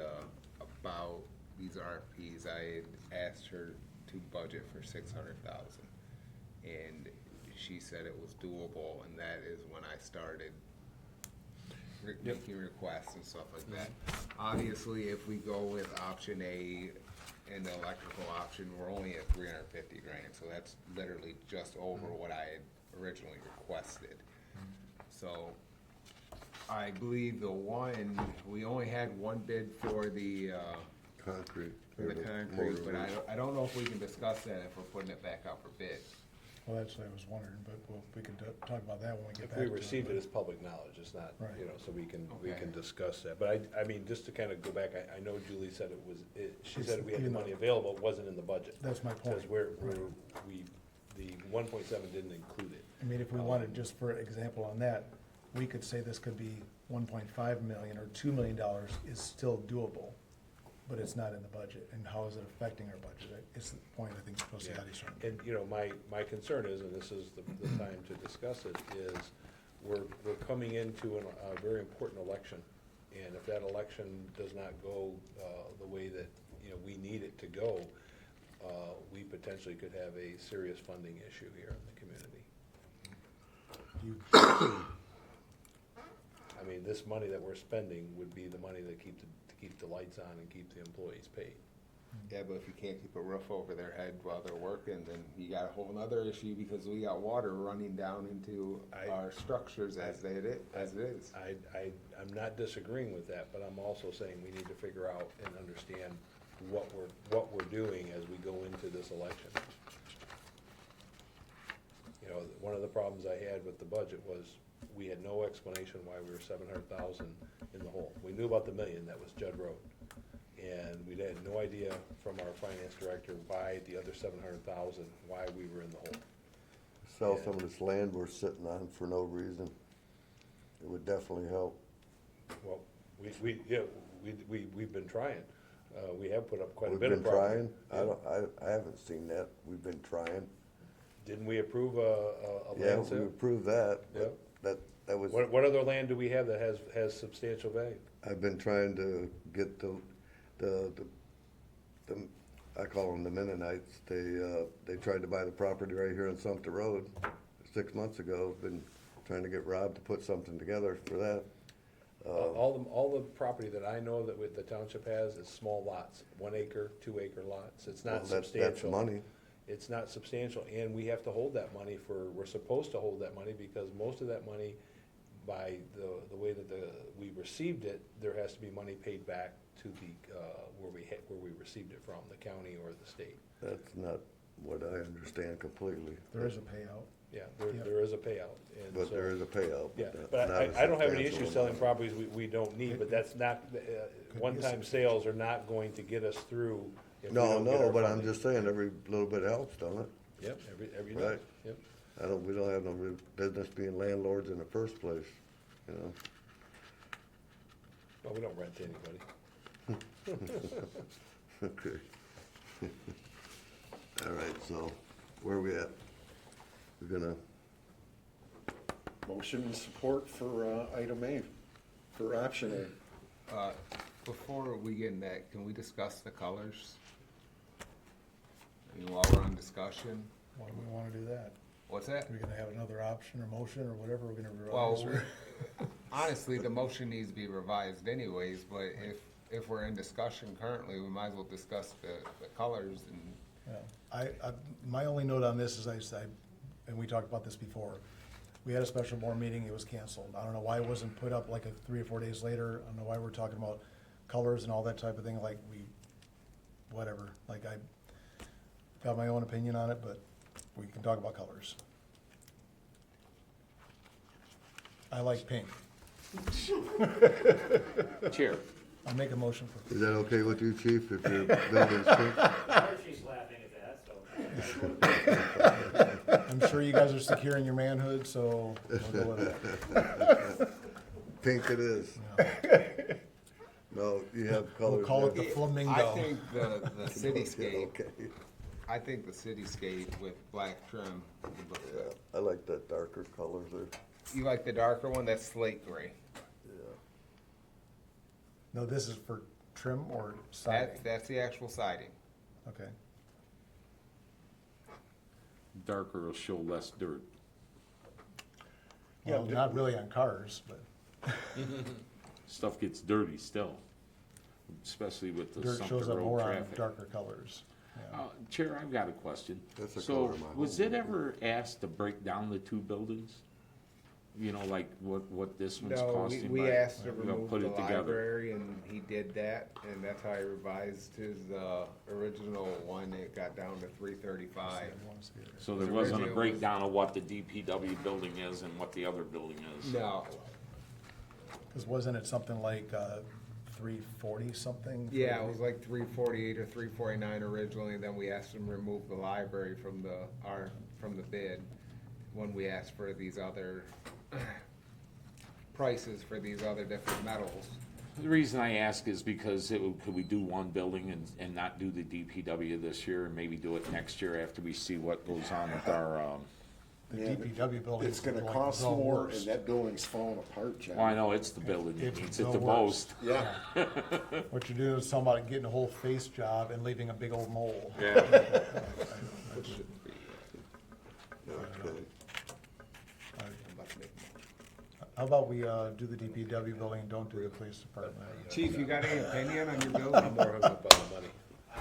about these RFPs, I had asked her to budget for $600,000, and she said it was doable, and that is when I started making requests and stuff like that. Obviously, if we go with option A and the electrical option, we're only at $350,000, so that's literally just over what I had originally requested. So I believe we only had one bid for the Concrete. concrete, but I don't know if we can discuss that if we're putting it back out for bid. Well, that's what I was wondering, but we can talk about that when we get If back we to it. received it, it's public knowledge, it's not, Right. you know, so we can Okay. discuss that. But I mean, just to kind of go back, I know Julie said she said we had the Even though- money available, it wasn't in the budget. That's my point. Because the 1.7 didn't include it. I mean, if we wanted, just for example on that, we could say this could be 1.5 million or $2 million is still doable, but it's not in the budget. And how is it affecting our budget? It's the point I think trustee Addie's trying to. And, you know, my concern is, and this is the time to discuss it, is we're coming into a very important election. And if that election does not go the way that, you know, we need it to go, we potentially could have a serious funding issue here in the community. I mean, this money that we're spending would be the money that keep the lights on and keep the employees paid. Yeah, but if you can't keep a roof over their head while they're working, then you got a whole nother issue because we got water running down into our structures as it is. I'm not disagreeing with that, but I'm also saying we need to figure out and understand what we're doing as we go into this election. You know, one of the problems I had with the budget was we had no explanation why we were 700,000 in the hole. We knew about the million, that was Judd Road. And we had no idea from our finance director why the other 700,000, why we were in the hole. Sell some of this land we're sitting on for no reason. It would definitely help. Well, we've been trying. We have put up quite a We've bit of been property. trying. I haven't seen that. We've been trying. Didn't we approve a Yeah, land we sale? approved that. Yep. That was, What other land do we have that has substantial value? I've been trying to get the I call them the Mennonites. They tried to buy the property right here on Sumpter Road 6 months ago. Been trying to get Rob to put something together for that. All the property that I know that the township has is small lots, 1 acre, 2 acre lots. It's not Well, that's substantial. money. It's not substantial, and we have to hold that money we're supposed to hold that money because most of that money, by the way that we received it, there has to be money paid back to the, where we received it from, the county or the state. That's not what I understand completely. There is a payout. Yeah, there is a payout. And But so- there is a payout. Yeah, not but a I don't have any substantial issue selling amount. properties we don't need, but that's not, one-time sales are not going to get us through if we No, don't get our but I'm funding. just saying, every little bit helps, don't it? Yep, every Right. day, yep. We don't have no real business being landlords in the first place, you know? Well, we don't rent to anybody. Okay. All right, so where are we at? We're gonna, Motion and support for item A, for option A. Before we get in that, can we discuss the colors? I mean, while we're on discussion, Why do we want to do that? what's that? Are we gonna have another option or motion or whatever we're gonna Well, revise? or- honestly, the motion needs to be revised anyways, but if we're in discussion currently, we might as well discuss the colors and, Yeah. My only note on this is I said, and we talked about this before, we had a special board meeting, it was canceled. I don't know why it wasn't put up like 3 or 4 days later. I don't know why we're talking about colors and all that type of thing, like whatever. Like I got my own opinion on it, but we can talk about colors. I like pink. Chair. I'll make a motion for, is that okay with you, chief, if your building's pink? She's laughing at that, so. I'm sure you guys are securing your manhood, so we'll go with it. Pink it is. Yeah. No, you have colors. We'll call it the there. flamingo. I think the cityscape, Okay. I think the cityscape with black trim would look good. I like that darker colors there. You like the darker one? That's slate gray. No, this is for trim or siding? That's the actual siding. Okay. Darker will show less dirt. Well, not really on cars, but Stuff gets dirty still, especially with the dirt Sumpter shows up Road more on traffic. darker colors. Yeah. Chair, I've got a question. That's the So, color of my was home. it ever asked to break down the two buildings? You know, like what this one's No, costing? we by- asked to we'll remove put the it together. library, and he did that, and that's how he revised his, original one. It got down to 335. So there The wasn't a original breakdown of what the DPW building is and what the other building is? No, Because wasn't it something like 340 something? for yeah, the- it was like 348 or 349 originally, and then we asked him to remove the library from the bid when we asked for these other prices for these other different metals. The reason I ask is because could we do one building and not do the DPW this year, and maybe do it next year after we see what goes on with our, The Yeah, DPW building. It's gonna like cost the more, worst. and that building's falling apart, John. well, I know it's the building that It's needs it the the most. Yeah. What you're doing is talking about getting a whole face job and leaving a big old mole. Yeah. Which should be, Okay. I'm about to make a motion. How about we do the DPW building and don't do the police department? Chief, you got any opinion on your I'm building? more hung up on the money.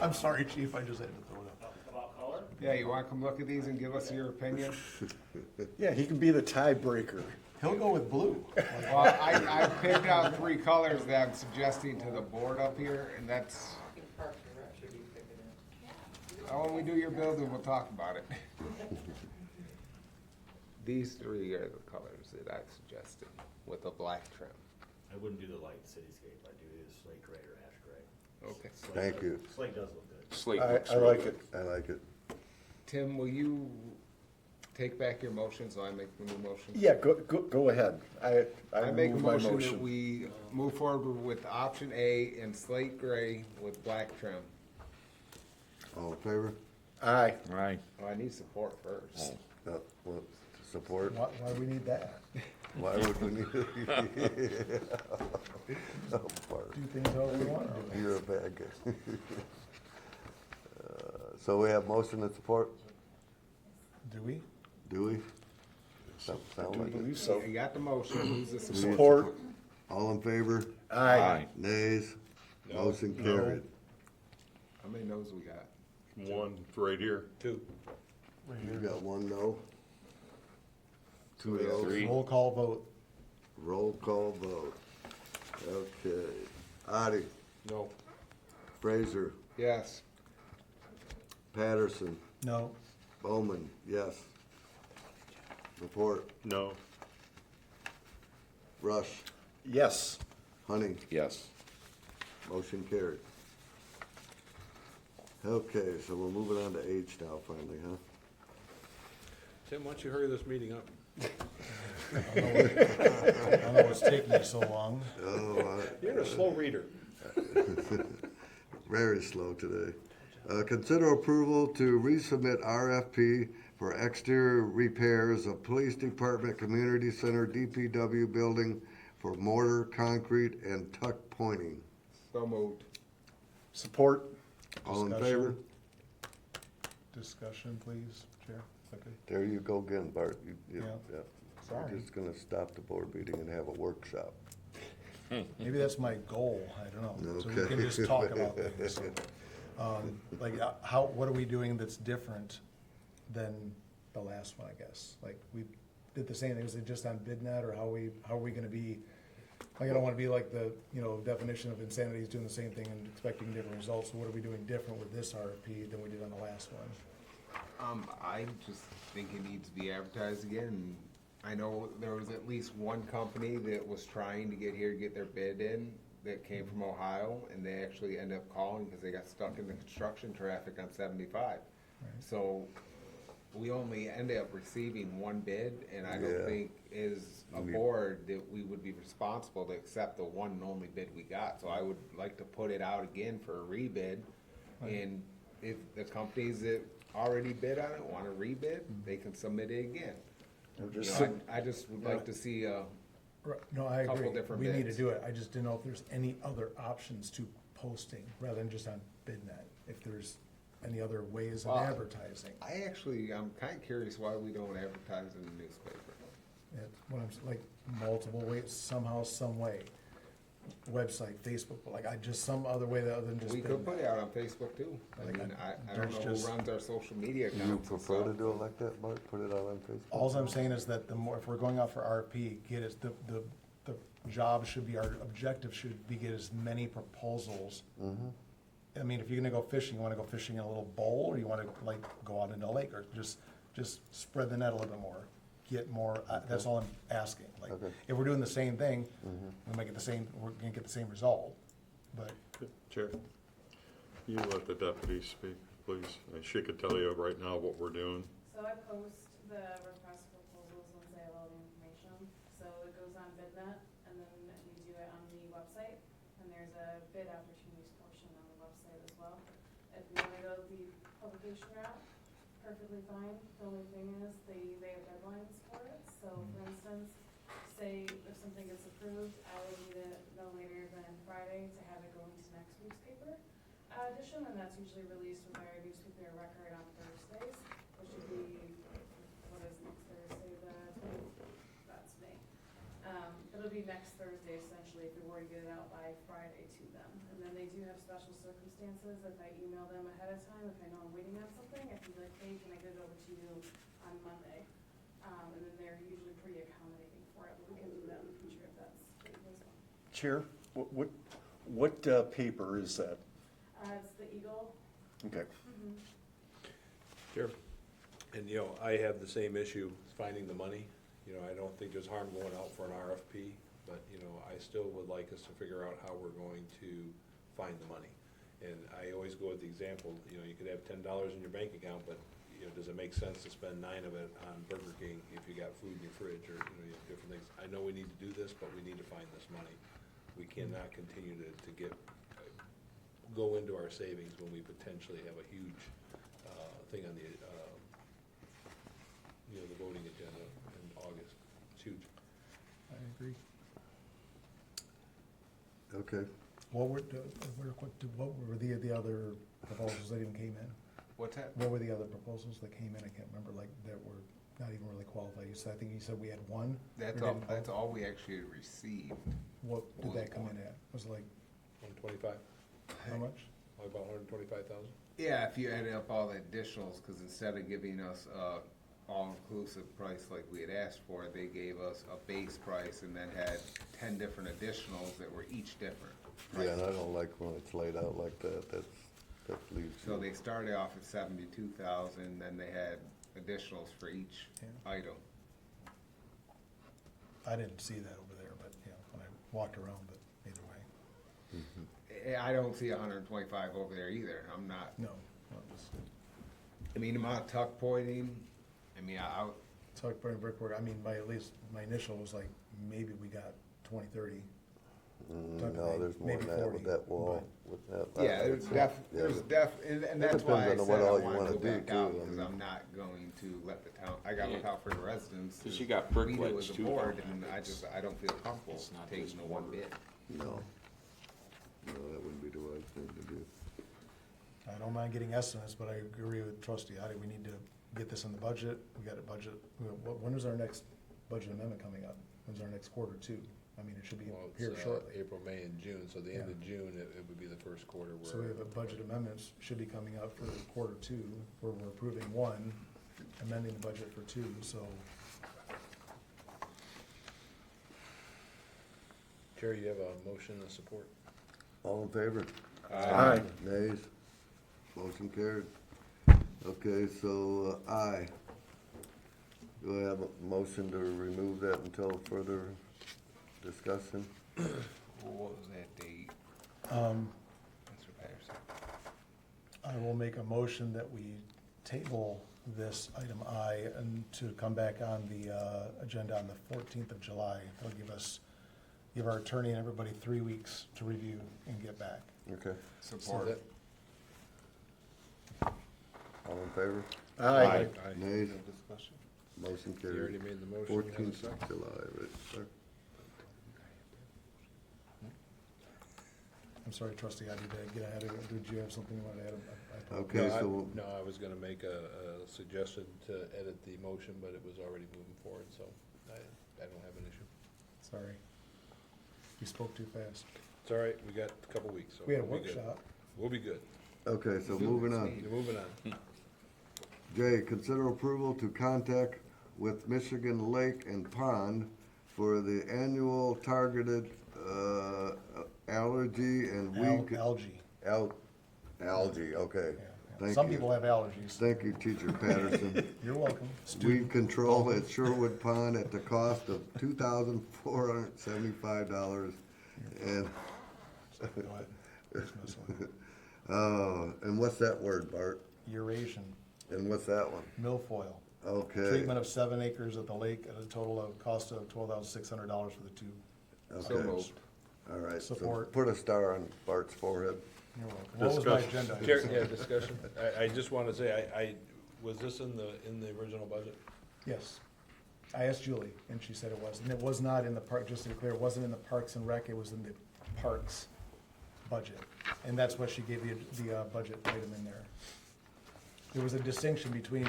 I'm sorry, chief, I just had to throw it up. Yeah, you wanna come look at these and give us your opinion? Yeah, he can be the tiebreaker. He'll go with blue. Well, I picked out 3 colors that I'm suggesting to the board up here, and that's. When we do your building, we'll talk about it. These 3 are the colors that I've suggested with a black trim. I wouldn't do the light cityscape, I'd do either slate gray or ash gray. Okay. Thank you. Slate does look good. Slate I looks I really like good. it. I like it. Tim, will you take back your motion so I make the new motion? Yeah, go ahead. I make a move my motion that we move forward with option A in slate gray with black trim. All in favor? Aye. Right. Oh, I need support first. Well, support? Why do we need that? Why would we need? Oh, Bart, Do things however we want. you're a bad guy. So we have motion and support, Do we? do we? Sound I do like it. believe so. You got the motion, who's the support? Support. All in favor? Aye. Nays? Motion carried. How many no's we got? One right here. 2. You got 1 no? 2 no's? 3. Roll call vote. Roll call vote. Okay. Addie, No. Fraser, Yes. Patterson, No. Bowman, yes. Report, No. Rush, Yes. Honey, Yes. motion carried. Okay, so we're moving on to H now finally, huh? Tim, why don't you hurry this meeting up? I don't know what's taking you so long. Oh, You're a slow reader. very slow today. Consider approval to resubmit RFP for exterior repairs of Police Department Community Center DPW building for mortar, concrete, and tuck pointing. So moved. Support. All in Discussion. favor? Discussion, please, Chair. Okay. There you go again, Bart. Yeah. We're Sorry. just gonna stop the board meeting and have a workshop. Maybe that's my goal, I don't know. So we Okay. can just talk about things. So, what are we doing that's different than the last one, I guess? Like, we did the same thing, is it just on BidNet, or how are we gonna be? Like, I don't wanna be like the, definition of insanity is doing the same thing and expecting different results. So what are we doing different with this RFP than we did on the last one? I just think it needs to be advertised again. I know there was at least one company that was trying to get here, get their bid in, that came from Ohio, and they actually ended up calling because they got stuck in the construction traffic on 75. So we only ended up receiving one bid, and I Yeah. don't think as a board that we would be responsible to accept the one and only bid we got. So I would like to put it out again for a rebid, and if the companies that already bid on it want to rebid, they can submit it again. I just would like to see Right, no, I Couple agree. different We need to bids. do it. I just didn't know if there's any other options to posting rather than just on BidNet. If there's any other ways of Well, advertising. I'm kind of curious why we don't advertise in the newspaper. Like multiple ways, somehow, some way. website, Facebook, but like, I just, some other way other than just. We could put it out on Facebook too. I Like, mean, I there's don't know just- who runs our social media accounts. You and prefer to stuff. do it like that, Mark? Put it out on Facebook? Alls I'm saying is that the more, if we're going out for RFP, get us, the job should be, our objective should be get as many proposals. I mean, if you're gonna go fishing, you wanna go fishing in a little bowl, or you wanna like go out into a lake, or just spread the net a little bit more. Get more, that's all I'm asking. Like, Okay. if we're doing the same thing, we might get the same, we're gonna get the same result, but. Chair, you let the deputy speak, please. She could tell you right now what we're doing. So I post the request for proposals and say all the information. So it goes on BidNet, and then we do it on the website, and there's a bid opportunities portion on the website as well. If you wanna go the publication route, perfectly fine. The only thing is, they have deadlines for it. So for instance, say if something gets approved, I would need it no later than Friday to have it go into next week's paper edition, and that's usually released with our newspaper record on Thursdays, which would be, what is next Thursday, that's May. It'll be next Thursday essentially, if we were to get it out by Friday to them. And then they do have special circumstances, if I email them ahead of time, if I know I'm waiting on something, I can be like, hey, can I get it over to you on Monday? And then they're usually pretty accommodating for it, but we can do that in the future if that's as well. Chair, what paper is that? It's the Eagle. Okay. Sure. And, you know, I have the same issue finding the money. You know, I don't think there's harm going out for an RFP, but, you know, I still would like us to figure out how we're going to find the money. And I always go with the example, you know, you could have $10 in your bank account, but, you know, does it make sense to spend 9 of it on Burger King if you got food in your fridge, or, you know, you have different things? I know we need to do this, but we need to find this money. We cannot continue to go into our savings when we potentially have a huge thing on the, you know, the voting agenda in August. It's huge. I agree. Okay. What were the other proposals that even came in? What's that? What were the other proposals that came in? I can't remember, like, that were not even really qualified. You said, I think you said we had one. That's or all, didn't that's all we actually received. What did that come in at? Was it like, 125, how much? about 125,000. Yeah, if you added up all the additionals, because instead of giving us a all-inclusive price like we had asked for, they gave us a base price and then had 10 different additionals that were each different. Yeah, and I don't like when it's laid out like that. That leaves. So they started off at 72,000, then they had additionals for each item. I didn't see that over there, but, you know, when I walked around, but either way. I don't see 125 over there either. I'm not, No, not just I mean, amount of tuck pointing, I mean, tuck burning brickwork. I mean, at least my initial was like, maybe we got 20, 30. Tuck No, pointing, there's more maybe than that 40, with that wall, but- with that. yeah, there's and that's why I depends on said what I all you want wanna to go do, back too, out, I because mean. I'm not going to let the town, I gotta look out for the residents. 'Cause you got We do bricklayers as a too, board, though. and I don't feel comfortable It's not taking just the one water. bid. No. No, that wouldn't be the right thing to do. I don't mind getting estimates, but I agree with trustee Adi, we need to get this in the budget. We got a budget, when is our next budget amendment coming up? When's our next quarter two? I mean, it should be Well, here it's shortly. April, May, and June, so the end Yeah. of June, it would be the first quarter where. So we have a budget amendments should be coming up for quarter two, where we're approving one, amending the budget for two, so. Chair, you have a motion of support? All in favor? Aye. Nays? Motion carried. Okay, so, aye. Do I have a motion to remove that until further discussion? What was that date? Mr. Patterson? I will make a motion that we table this item I and to come back on the agenda on the 14th of July. That'll give our attorney and everybody 3 weeks to review and get back. Okay. Support. All in favor? Aye. Nays? No discussion? Motion You already carried. made the motion. You have a 14th second? of July, right, sir? I'm sorry, trustee, I did get ahead of it. Did you have something you wanted to add? I Okay, No, I- so, No, I was gonna make a suggestion to edit the motion, but it was already moving forward, so I don't have an issue. Sorry. We spoke too fast. It's all right, we got a couple weeks, so. We had a we'll be good. workshop. We'll be good. Okay, so moving on. Moving on. J, consider approval to contact with Michigan Lake and Pond for the annual targeted, allergy and weed. Algae. Algae, okay. Yeah. Thank Some you. people have allergies. Thank you, Teacher Patterson. You're welcome. Weed control at Sherwood Pond at the cost of $2,475 and, Go ahead. Dismiss one. and what's that word, Bart? Eurasian, And what's that one? milfoil. Okay. Treatment of 7 acres at the lake at a total of cost of $12,600 for the two. So Okay. moved. All right, so Support. put a star on Bart's forehead. You're welcome. What was my Discussion. agenda? Care- Yeah, discussion. I just want to say, was this in the original budget? Yes. I asked Julie, and she said it was. And it was not in the park, just to be clear, it wasn't in the Parks and Rec, it was in the Parks budget. And that's what she gave the budget item in there. There was a distinction between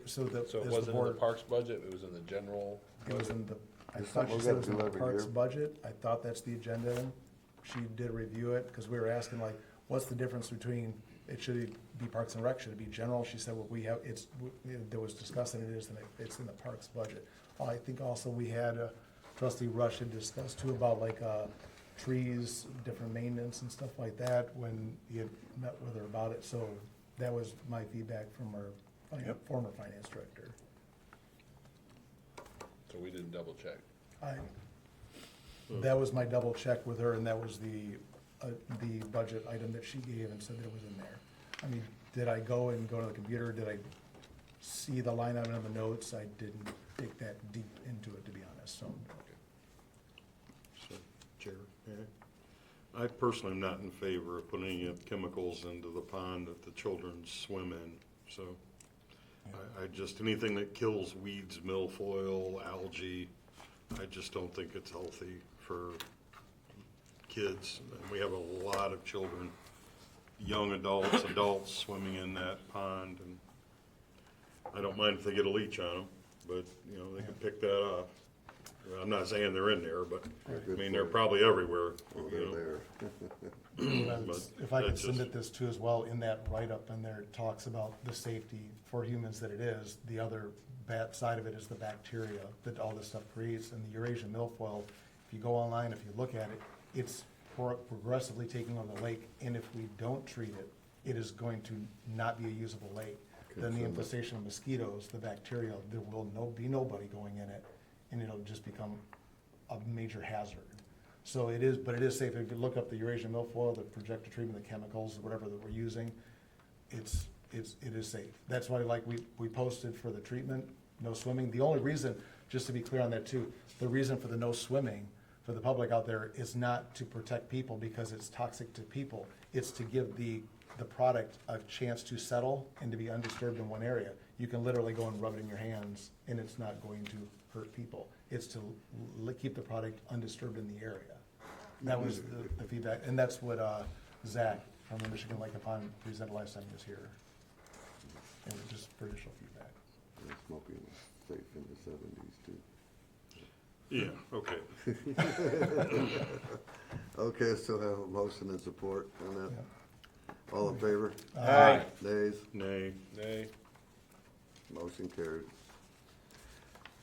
So it as the wasn't in the board, parks budget, it was in the general it was budget? in the, I It's thought something she we said it gotta was in do the every Parks year. budget. I thought that's the agenda. She did review it, because we were asking like, what's the difference between, should it be Parks and Rec, should it be general? She said, well, we have, there was discussing it is, and it's in the Parks budget. I think also we had, Trustee Rush had discussed too about like, trees, different maintenance and stuff like that when he had met with her about it. So that was my feedback from our former finance director. So we didn't double check. That was my double check with her, and that was the budget item that she gave and said that it was in there. I mean, did I go to the computer, did I see the line item in the notes? I didn't dig that deep into it, to be honest, so. So, Chair, I personally am not in favor of putting any chemicals into the pond that the children swim in, so. I just, anything that kills weeds, milfoil, algae, I just don't think it's healthy for kids. And we have a lot of children, young adults swimming in that pond, and I don't mind if they get a leech on them, but, you know, they can pick that up. I'm not saying they're in there, but, I mean, they're probably everywhere, Oh, you know. they're If I could that's just- submit this too as well, in that write-up in there, it talks about the safety for humans that it is. The other bad side of it is the bacteria that all this stuff creates, and the Eurasian milfoil, if you go online, if you look at it, it's progressively taking on the lake, and if we don't treat it, it is going to not be a usable lake. Then the infestation of mosquitoes, the bacteria, there will be nobody going in it, and it'll just become a major hazard. So it is, but it is safe. If you look up the Eurasian milfoil, the projected treatment, the chemicals, whatever that we're using, it is safe. That's why, like, we posted for the treatment, no swimming. The only reason, just to be clear on that too, the reason for the no swimming for the public out there is not to protect people because it's toxic to people. It's to give the product a chance to settle and to be undisturbed in one area. You can literally go and rub it in your hands and it's not going to hurt people. It's to keep the product undisturbed in the area. That was the feedback, and that's what Zach from the Michigan Lake and Pond presented last time he was here. It was just for additional feedback. And smoking was safe in the 70s too. Yeah, okay. Okay, so have a motion and support on that. All in favor? Aye. Nays? Nay. Nay. Motion carried.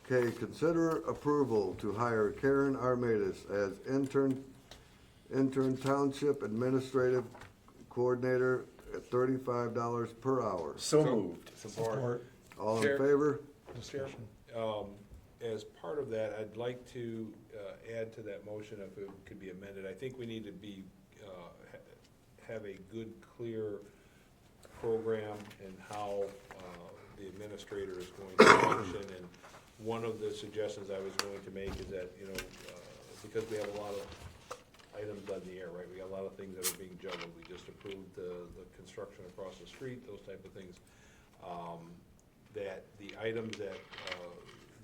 Okay, consider approval to hire Karen Armadas as intern township administrative coordinator at $35 per hour. So moved. Support. All in Chair. favor? Discussion. As part of that, I'd like to add to that motion if it could be amended. I think we need to be, have a good, clear program and how the administrator is going to function. And one of the suggestions I was going to make is that, you know, because we have a lot of items on the air, right? We got a lot of things that are being juggled. We just approved the construction across the street, those type of things. That the items that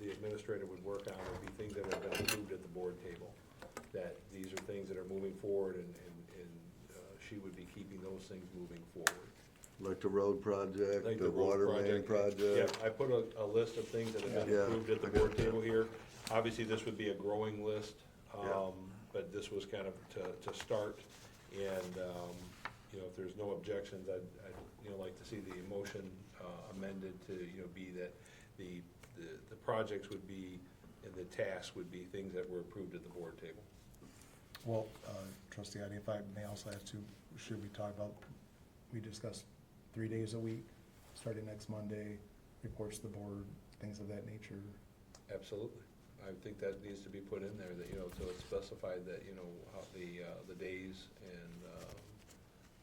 the administrator would work on would be things that have been approved at the board table. That these are things that are moving forward, and she would be keeping those things moving forward. Like the road project, Like the road water main project? Yeah, I put a list of things that have been Yeah. approved at the I got board that. table here. Obviously, this would be a growing list. but this was kind of to start, and, you know, if there's no objections, I'd, you know, like to see the motion amended to, you know, be that the projects would be, and the tasks would be things that were approved at the board table. Well, trustee Adi, if I may also ask too, should we talk about, we discussed 3 days a week, starting next Monday, reports to the board, things of that nature? Absolutely. I think that needs to be put in there, that, you know, so it's specified that, you know, how the days and,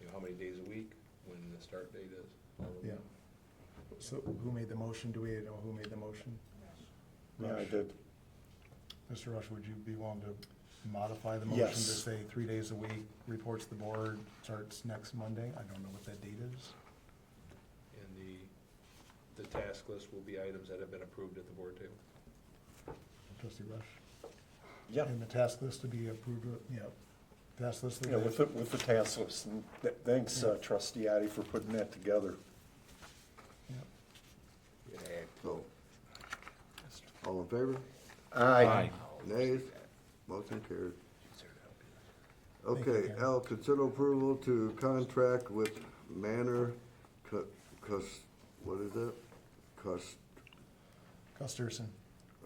you know, how many days a week, when the start date is. all of Yeah. that. So who made the motion? Do we know who made the motion? Yeah, I Rush. did. Mr. Rush, would you be willing to modify the motion to Yes. say 3 days a week, reports to the board, starts next Monday? I don't know what that date is. And the task list will be items that have been approved at the board table. Trustee Rush? Yeah, And the task list to be approved, yeah. Task list. yeah, with the task list. And thanks, trustee Adi, for putting that together. Yeah. So, all in favor? Aye. Nays? Motion carried. Thank you, Okay, Ken. L, consider approval to contract with Manor, what is it? Custerson.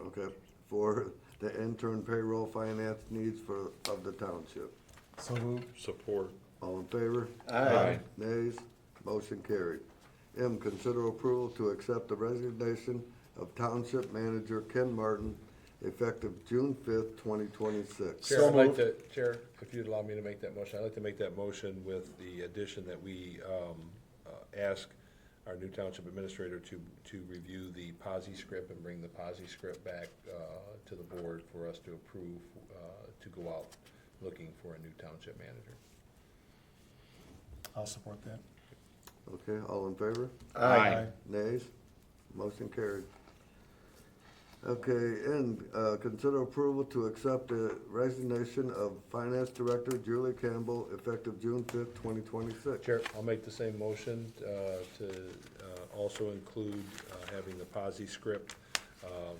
Okay, for the intern payroll finance needs of the township. So moved. Support. All in favor? Aye. Nays? Motion carried. M, consider approval to accept the resignation of Township Manager Ken Martin effective June 5th, 2026. Chair, So I'd like moved. to, Chair, if you'd allow me to make that motion, I'd like to make that motion with the addition that we ask our new township administrator to review the POSI script and bring the POSI script back to the board for us to approve, to go out looking for a new township manager. I'll support that. Okay, all in favor? Aye. Nays? Motion carried. Okay, and consider approval to accept the resignation of Finance Director Julie Campbell effective June 5th, 2026. Chair, I'll make the same motion to also include having the POSI script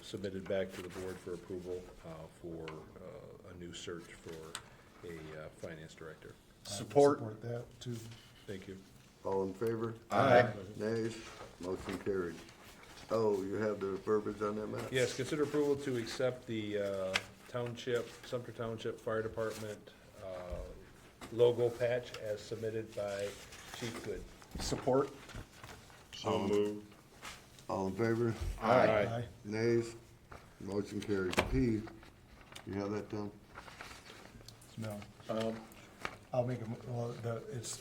submitted back to the board for approval for a new search for a finance director. I will Support. Support that too. Thank you. All in favor? Aye. Nays? Motion carried. Oh, you have the verbiage on that, Matt? Yes, consider approval to accept the Sumpter Township Fire Department logo patch as submitted by Chief Good. Support. So moved. All in favor? Aye. Nays? Motion carried. P, you have that down? No. I'll make it's,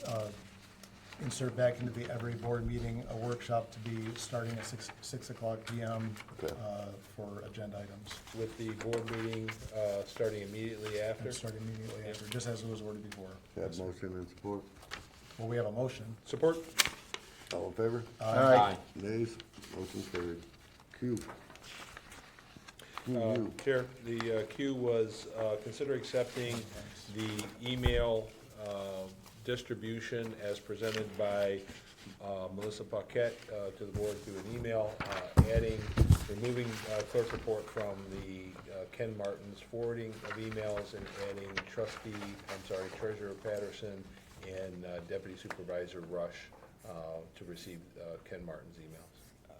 insert back into the every board meeting, a workshop to be starting at 6 o'clock PM Okay. for agenda items. With the board meeting starting immediately after. And start immediately after, just as it was ordered before. Have motion and support. Well, we have a motion. Support. All in favor? Aye. Nays? Motion carried. Q. Q. Chair, the Q was consider accepting the email distribution as presented by Melissa Paquette to the board through an email, removing clerk report from the Ken Martin's forwarding of emails and adding Treasurer Patterson and Deputy Supervisor Rush to receive Ken Martin's emails.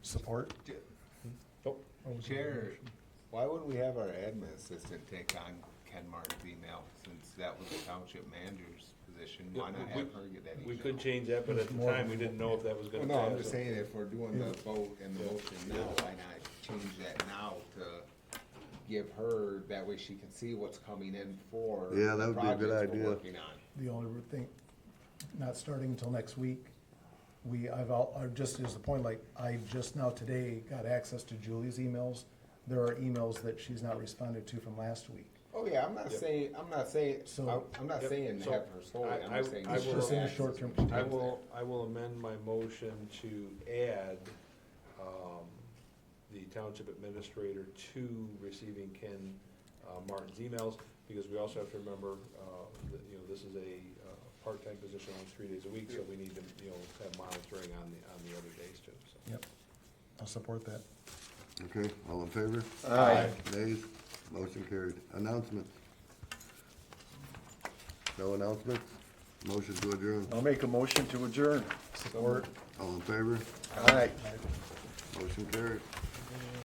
Support? Oh, Chair, why wouldn't we have our admin assistant take on Ken Martin's email, since that was the township manager's position? Why not have her get that email? we could change that, but at the time, we didn't know if that was Well, gonna no, pass. I'm just saying, if we're doing the vote and the motion now, why not change that now to give her, that way she can see what's coming in for Yeah, that the would be a good projects we're idea. working on. The only thing, not starting until next week, just as the point, like, I just now today got access to Julie's emails. There are emails that she's not responded to from last week. Oh, yeah, I'm not Yep. saying, So- I'm not Yep. saying So, have her solely, I'm just saying. I It's will- just in the short term. I will amend my motion to add the township administrator to receiving Ken Martin's emails, because we also have to remember that, you know, this is a part-time position on 3 days a week, so we need to, you know, have monitoring on the other days too, so. Yep, I'll support that. Okay, all in favor? Aye. Nays? Motion carried. Announcements? No announcements? Motion to adjourn. I'll make a motion to adjourn. Support. All in favor? Aye. Motion carried.